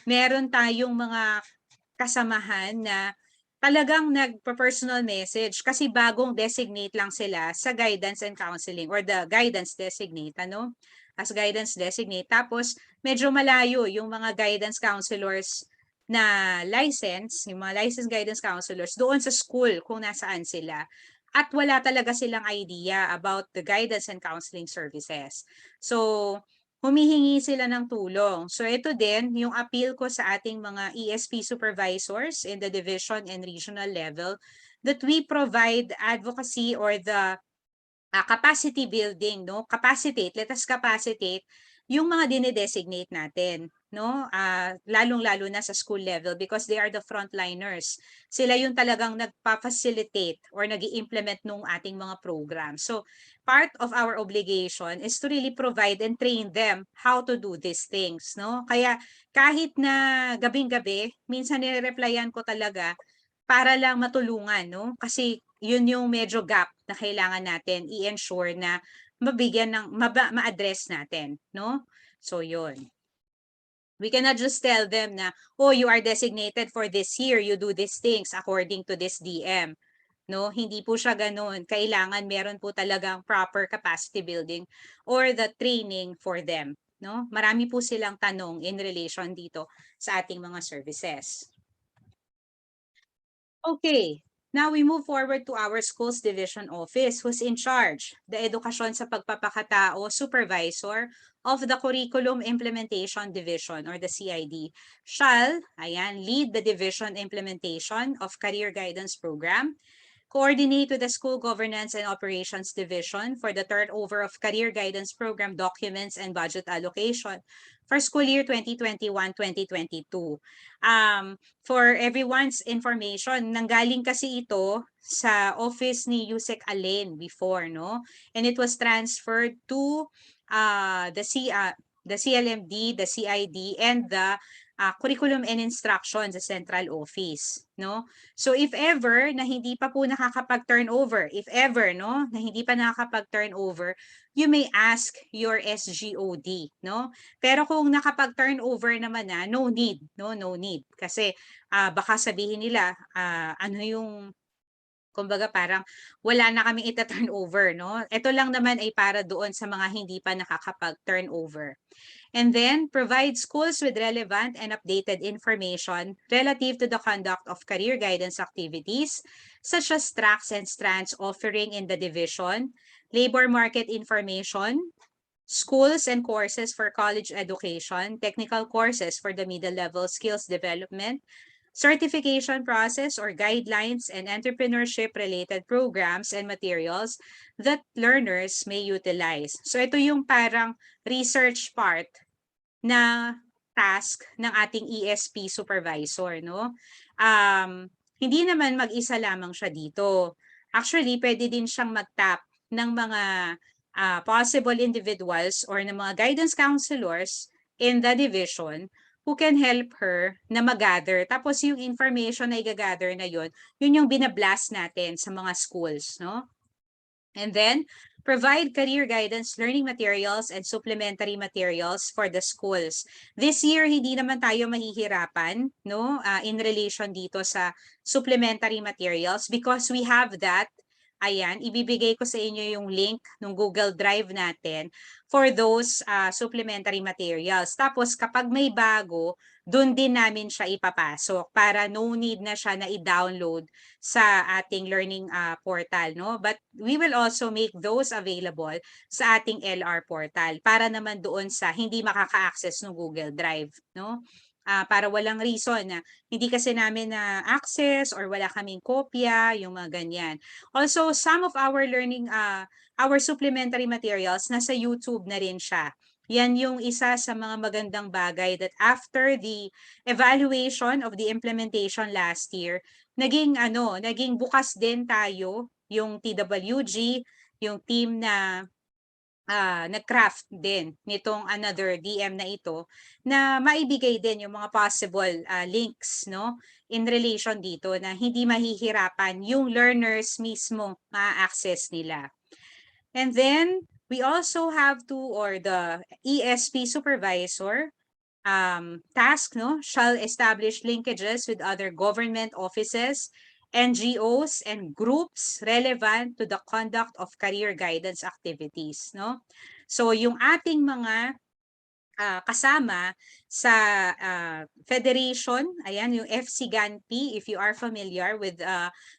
meron tayong mga kasamahan na talagang nagpa-personal message kasi bagong designate lang sila sa guidance and counseling or the guidance designate, as guidance designate. Tapos medyo malayo yung mga guidance counselors na license, yung mga licensed guidance counselors doon sa school kung nasaan sila. At wala talaga silang idea about the guidance and counseling services. So, humihingi sila ng tulong. So, ito din yung appeal ko sa ating mga ESP supervisors in the division and regional level that we provide advocacy or the capacity building, no? Let us capacitate yung mga dinedesignate natin, no? Lalong-lalo na sa school level because they are the frontliners. Sila yung talagang nagpa-facilitate or nag-i-implement nung ating mga program. So, part of our obligation is to really provide and train them how to do these things, no? Kaya kahit na gabing-gabi, minsan nire-replyan ko talaga para lang matulungan, no? Kasi yun yung medyo gap na kailangan natin i-ensure na mabigyan ng ma-address natin, no? So yun. We cannot just tell them na, oh, you are designated for this year, you do these things according to this DM. No, hindi po siya ganoon. Kailangan meron po talagang proper capacity building or the training for them, no? Marami po silang tanong in relation dito sa ating mga services. Okay, now we move forward to our schools division office who's in charge, the edukasyon sa pagpapakatao supervisor of the curriculum implementation division or the CID shall, lead the division implementation of career guidance program, coordinate with the School Governance and Operations Division for the turnover of Career Guidance Program documents and budget allocation for school year 2021-2022. For everyone's information, nanggaling kasi ito sa office ni Yusek Allen before, no? And it was transferred to the CLMD, the CID, and the Curriculum and Instruction sa central office, no? So if ever na hindi pa po nakakapag-turnover, na hindi pa nakakapag-turnover, you may ask your SGOD, no? Pero kung nakapag-turnover naman na, no need, no need. Kasi baka sabihin nila, ano yung kumbaga parang wala na kaming ita-turn over, no? Ito lang naman ay para doon sa mga hindi pa nakakapag-turn over. And then provide schools with relevant and updated information relative to the conduct of career guidance activities, such as tracks and strands offering in the division, labor market information, schools and courses for college education, technical courses for the middle level skills development, certification process or guidelines and entrepreneurship-related programs and materials that learners may utilize. So ito yung parang research part na task ng ating ESP supervisor, no? Hindi naman mag-isa lamang siya dito. Actually, pwede din siyang mag-tap ng mga possible individuals or ng mga guidance counselors in the division who can help her na mag-gather. Tapos yung information na i-gather na yun yung binablast natin sa mga schools, no? And then, provide career guidance, learning materials, and supplementary materials for the schools. This year, hindi naman tayo mahihirapan, no, in relation dito sa supplementary materials because we have that. Ayan, ibibigay ko sa inyo yung link ng Google Drive natin for those supplementary materials. Tapos kapag may bago, doon din namin siya ipapasok para no need na siya na i-download sa ating learning portal, no? But we will also make those available sa ating LR portal para naman doon sa hindi makaka-access ng Google Drive, no? Para walang reason na hindi kasi namin na access or wala kaming kopya, yung mga ganyan. Also, some of our learning, our supplementary materials, nasa YouTube na rin siya. Yan yung isa sa mga magandang bagay that after the evaluation of the implementation last year, naging bukas din tayo, yung TWG, yung team na nag-craft din nitong another DM na ito na maibigay din yung mga possible links, no, in relation dito na hindi mahihirapan yung learners mismo ma-access nila. And then we also have to, or the ESP supervisor task, no, shall establish linkages with other government offices, NGOs, and groups relevant to the conduct of career guidance activities, no? So yung ating mga kasama sa federation, ayan yung FCGANP, if you are familiar with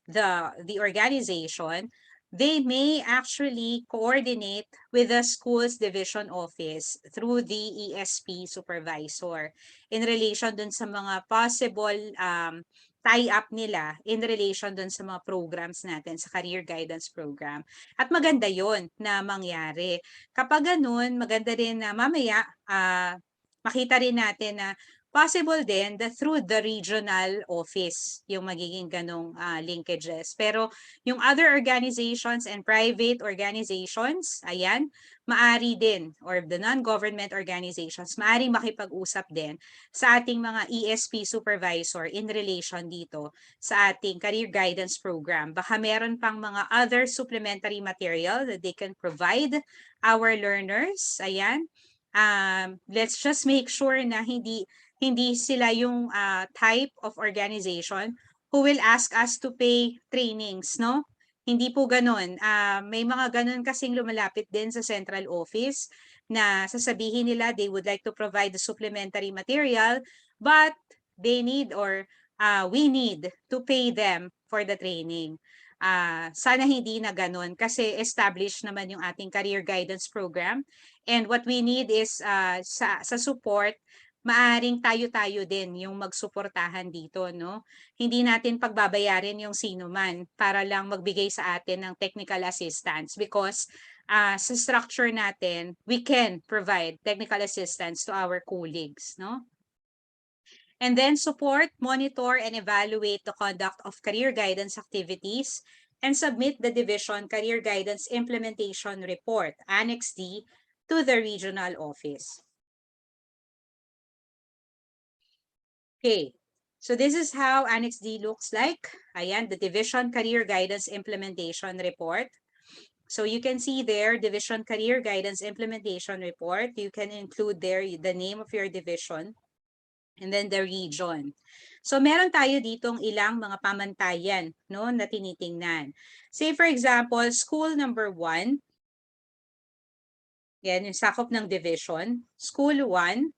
the organization, they may actually coordinate with the school's division office through the ESP supervisor in relation dun sa mga possible tie-up nila in relation dun sa mga programs natin sa career guidance program. At maganda yon na mangyari. Kapag ganun, maganda rin na mamaya makita rin natin na possible din that through the regional office yung magiging ganong linkages. Pero yung other organizations and private organizations, ayan, maari din, or the non-government organizations, maari makipag-usap din sa ating mga ESP supervisor in relation dito sa ating career guidance program. Baka meron pang mga other supplementary material that they can provide our learners. Ayan. Let's just make sure na hindi sila yung type of organization who will ask us to pay trainings, no? Hindi po ganun. May mga ganun kasing lumalapit din sa central office na sasabihin nila they would like to provide the supplementary material but they need or we need to pay them for the training. Sana hindi na ganun kasi established naman yung ating career guidance program and what we need is sa support maaring tayo-tayo din yung magsuportahan dito, no? Hindi natin pagbabayarin yung sino man para lang magbigay sa atin ng technical assistance because sa structure natin, we can provide technical assistance to our colleagues, no? And then support, monitor, and evaluate the conduct of career guidance activities and submit the division career guidance implementation report, Annex D, to the regional office. Okay, so this is how Annex D looks like. Ayan, the Division Career Guidance Implementation Report. So you can see there, Division Career Guidance Implementation Report. You can include there the name of your division and then the region. So meron tayo ditong ilang mga pamantayan, no, na tinitingnan. Say for example, school number 1. Yan, yung sakop ng division. School 1.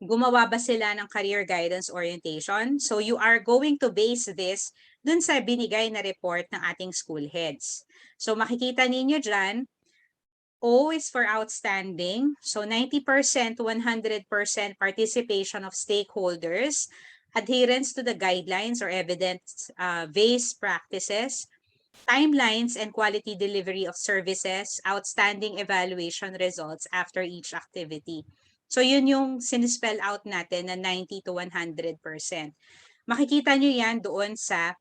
Gumawa ba sila ng career guidance orientation? So you are going to base this dun sa binigay na report ng ating school heads. So makikita ninyo dyan, O is for outstanding. So 90% to 100% participation of stakeholders, adherence to the guidelines or evidence-based practices, timelines and quality delivery of services, outstanding evaluation results after each activity. So yun yung sinispell out natin na 90 to 100%. Makikita nyo yan doon sa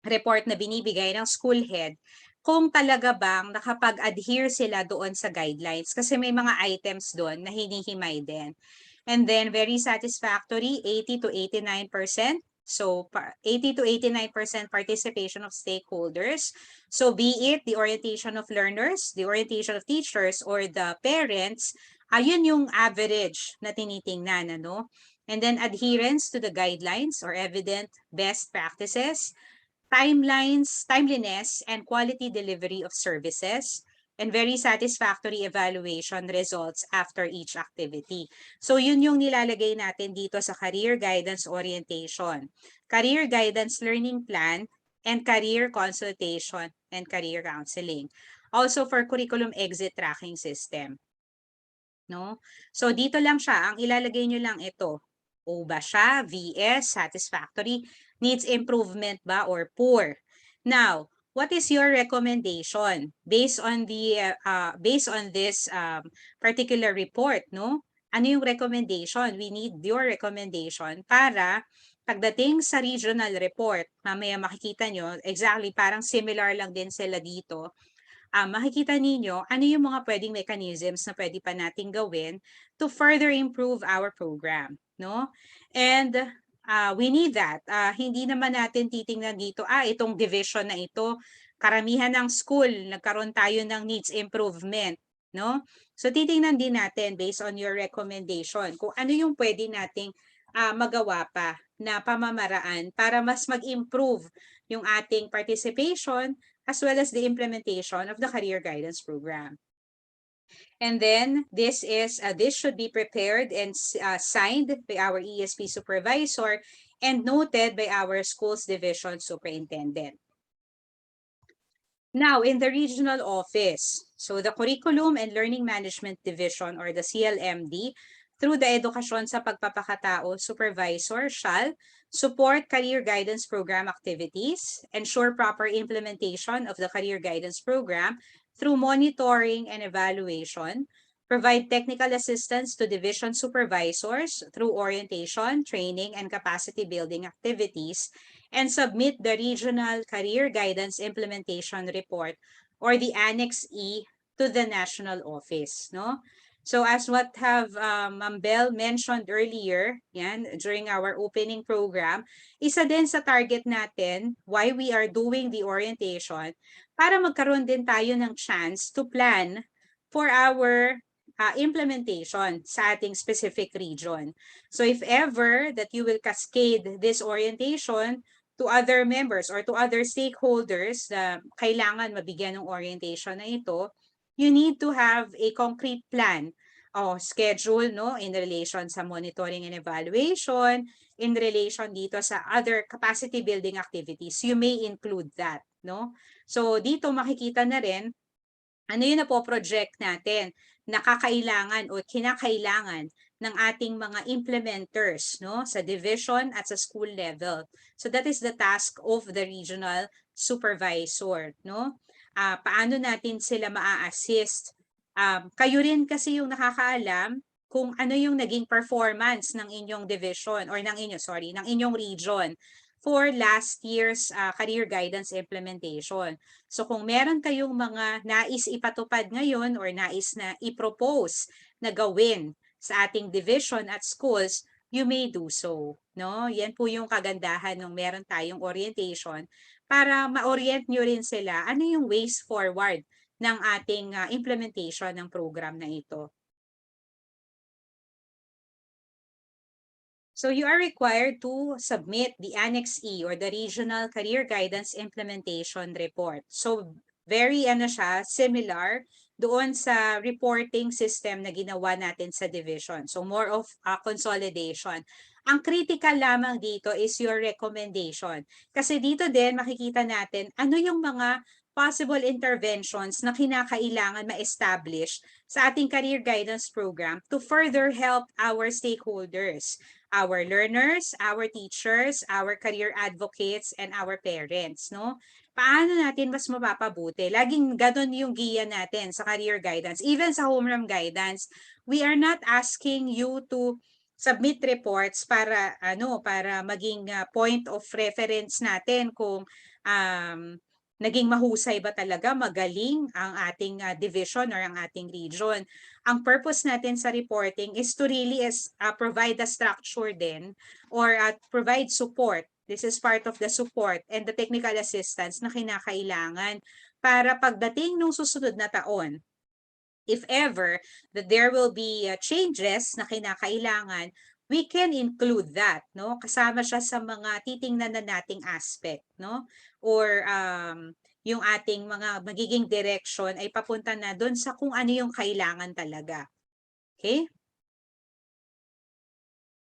report na binibigay ng school head kung talaga bang nakapag-adhere sila doon sa guidelines kasi may mga items doon na hinihimay din. And then very satisfactory, 80 to 89%. So 80 to 89% participation of stakeholders. So be it the orientation of learners, the orientation of teachers, or the parents, ayun yung average na tinitingnan, ano? And then adherence to the guidelines or evident best practices, timeliness, and quality delivery of services, and very satisfactory evaluation results after each activity. So yun yung nilalagay natin dito sa career guidance orientation, career guidance learning plan, and career consultation and career counseling. Also for curriculum exit tracking system. No? So dito lang siya, ang ilalagay nyo lang ito. O ba siya, VS, satisfactory, needs improvement ba, or poor? Now, what is your recommendation based on this particular report, no? Ano yung recommendation? We need your recommendation para pagdating sa regional report, mamaya makikita nyo, exactly parang similar lang din sila dito, makikita ninyo ano yung mga pwedeng mechanisms na pwede pa nating gawin to further improve our program, no? And we need that. Hindi naman natin titingnan dito, itong division na ito, karamihan ng school, nagkaroon tayo ng needs improvement, no? So titingnan din natin based on your recommendation kung ano yung pwede nating magawa pa na pamamaraan para mas mag-improve yung ating participation as well as the implementation of the career guidance program. And then this should be prepared and signed by our ESP supervisor and noted by our schools division superintendent. Now, in the regional office, so the Curriculum and Learning Management Division or the CLMD, through the Edukasyon sa Pagpapakatao Supervisor shall support career guidance program activities, ensure proper implementation of the career guidance program through monitoring and evaluation, provide technical assistance to division supervisors through orientation, training, and capacity building activities, and submit the Regional Career Guidance Implementation Report or the Annex E to the National Office, no? So as what have Ma'am Bell mentioned earlier, yan, during our opening program, isa din sa target natin why we are doing the orientation para magkaroon din tayo ng chance to plan for our implementation sa ating specific region. So if ever that you will cascade this orientation to other members or to other stakeholders na kailangan mabigyan ng orientation na ito, you need to have a concrete plan o schedule, no, in relation sa monitoring and evaluation, in relation dito sa other capacity building activities. You may include that, no? So dito makikita na rin ano yung napo-project natin na kakailangan o kinakailangan ng ating mga implementers, no, sa division at sa school level. So that is the task of the regional supervisor, no? Paano natin sila maa-assist? Kayo rin kasi yung nakakaalam kung ano yung naging performance ng inyong division or ng inyong region for last year's career guidance implementation. So kung meron kayong mga nais ipatupad ngayon or nais na i-propose na gawin sa ating division at schools, you may do so, no? Yan po yung kagandahan ng meron tayong orientation para ma-orient nyo rin sila ano yung ways forward ng ating implementation ng program na ito. So you are required to submit the Annex E or the Regional Career Guidance Implementation Report. So very similar doon sa reporting system na ginawa natin sa division. So more of a consolidation. Ang critical lamang dito is your recommendation. Kasi dito din makikita natin ano yung mga possible interventions na kinakailangan ma-establish sa ating career guidance program to further help our stakeholders, our learners, our teachers, our career advocates, and our parents, no? Paano natin mas mapapabuti? Laging ganun yung giya natin sa career guidance. Even sa homeroom guidance, we are not asking you to submit reports para maging point of reference natin kung naging mahusay ba talaga, magaling ang ating division or ang ating region. Ang purpose natin sa reporting is to really provide a structure din or provide support This is part of the support and the technical assistance na kinakailangan para pagdating nung susunod na taon, if ever that there will be changes na kinakailangan, we can include that, no? Kasama siya sa mga titingnan na nating aspect, no? Or yung ating mga magiging direction ay papunta na doon sa kung ano yung kailangan talaga. Okay?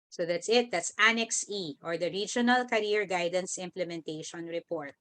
So that's it. That's Annex E, or the Regional Career Guidance Implementation Report.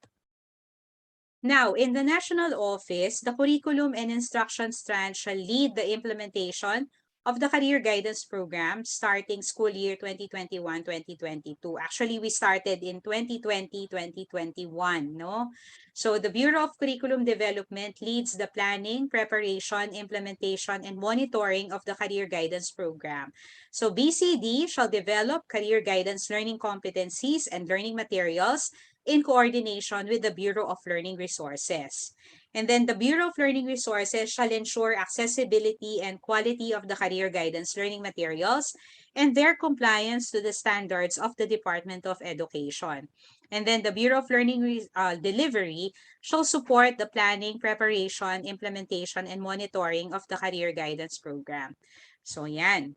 Now, in the national office, the curriculum and instruction strand shall lead the implementation of the career guidance program starting school year 2021-2022. Actually, we started in 2020-2021, no? So the Bureau of Curriculum Development leads the planning, preparation, implementation, and monitoring of the career guidance program. So BCD shall develop career guidance learning competencies and learning materials in coordination with the Bureau of Learning Resources. And then the Bureau of Learning Resources shall ensure accessibility and quality of the career guidance learning materials and their compliance to the standards of the Department of Education. And then the Bureau of Learning Delivery shall support the planning, preparation, implementation, and monitoring of the career guidance program. So yan.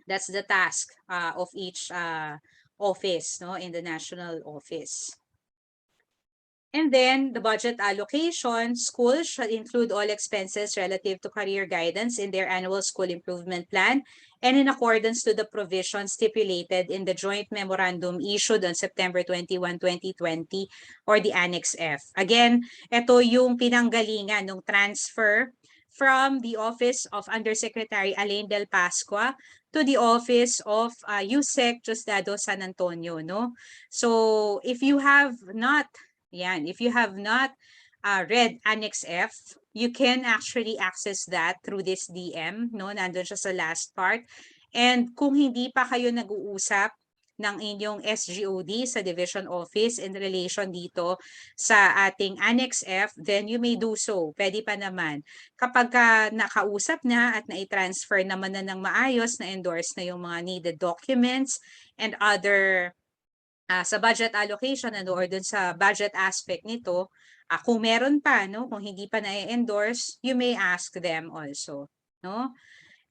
That's the task of each office, no, in the national office. And then the budget allocation, schools should include all expenses relative to career guidance in their annual school improvement plan and in accordance to the provisions stipulated in the joint memorandum issued on September 21, 2020 or the Annex F. Again, ito yung pinanggalingan ng transfer from the office of Undersecretary Alain Del Pascua to the office of USEC Diosdado San Antonio, no? So if you have not read Annex F, you can actually access that through this DM, no? Nandun siya sa last part. And kung hindi pa kayo nag-uusap ng inyong SGOD sa Division Office in relation dito sa ating Annex F, then you may do so. Pwede pa naman. Kapag nakausap na at na-transfer naman na ng maayos, na-endorse na yung mga needed documents and other sa budget allocation or dun sa budget aspect nito, kung meron pa, no, kung hindi pa na-endorse, you may ask them also, no?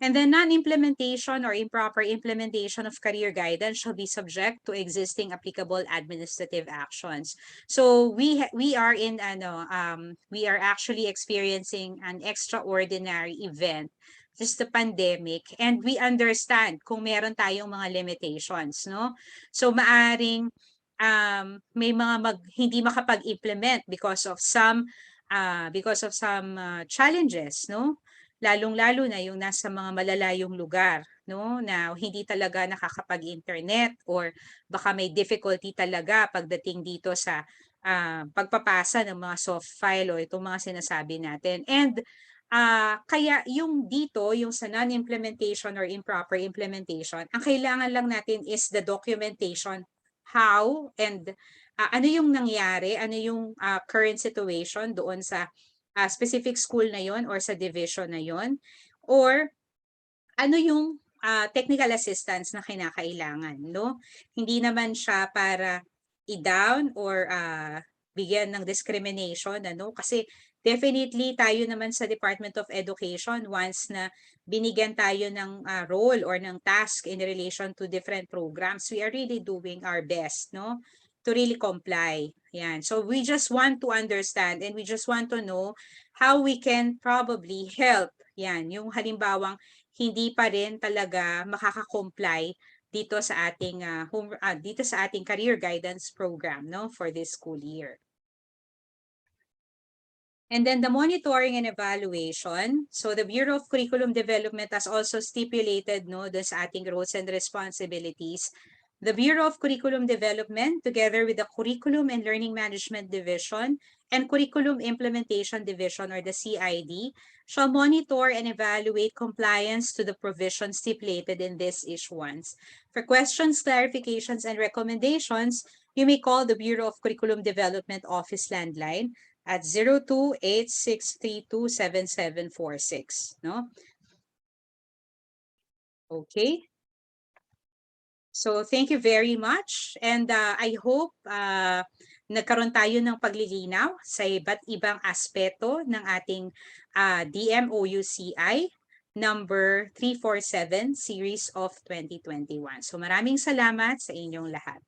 And then non-implementation or improper implementation of career guidance shall be subject to existing applicable administrative actions. So we are we are actually experiencing an extraordinary event, just the pandemic, and we understand kung meron tayong mga limitations, no? So maaring may mga hindi makapag-implement because of some challenges, no? Lalong-lalo na yung nasa mga malalayong lugar, no, na hindi talaga nakakapag-internet or baka may difficulty talaga pagdating dito sa pagpapasa ng mga soft file o itong mga sinasabi natin. And kaya yung dito, yung sa non-implementation or improper implementation, ang kailangan lang natin is the documentation, how and ano yung nangyari, ano yung current situation doon sa specific school na yon or sa division na yon, or ano yung technical assistance na kinakailangan, no? Hindi naman siya para i-down or bigyan ng discrimination, ano? Kasi definitely tayo naman sa Department of Education, once na binigyan tayo ng role or ng task in relation to different programs, we are really doing our best, no? To really comply. Yan. So we just want to understand and we just want to know how we can probably help. Yan. Yung halimbawang hindi pa rin talaga makaka-comply dito sa ating dito sa ating career guidance program, no, for this school year. And then the monitoring and evaluation. So the Bureau of Curriculum Development has also stipulated, no, dun sa ating roles and responsibilities. The Bureau of Curriculum Development, together with the Curriculum and Learning Management Division and Curriculum Implementation Division, or the CID, shall monitor and evaluate compliance to the provisions stipulated in this issuance. For questions, clarifications, and recommendations, you may call the Bureau of Curriculum Development Office landline at 0286327746, no? Okay. So thank you very much, and I hope nagkaroon tayo ng paglilinaw sa iba't ibang aspeto ng ating DMOUCI number 347 series of 2021. So maraming salamat sa inyong lahat.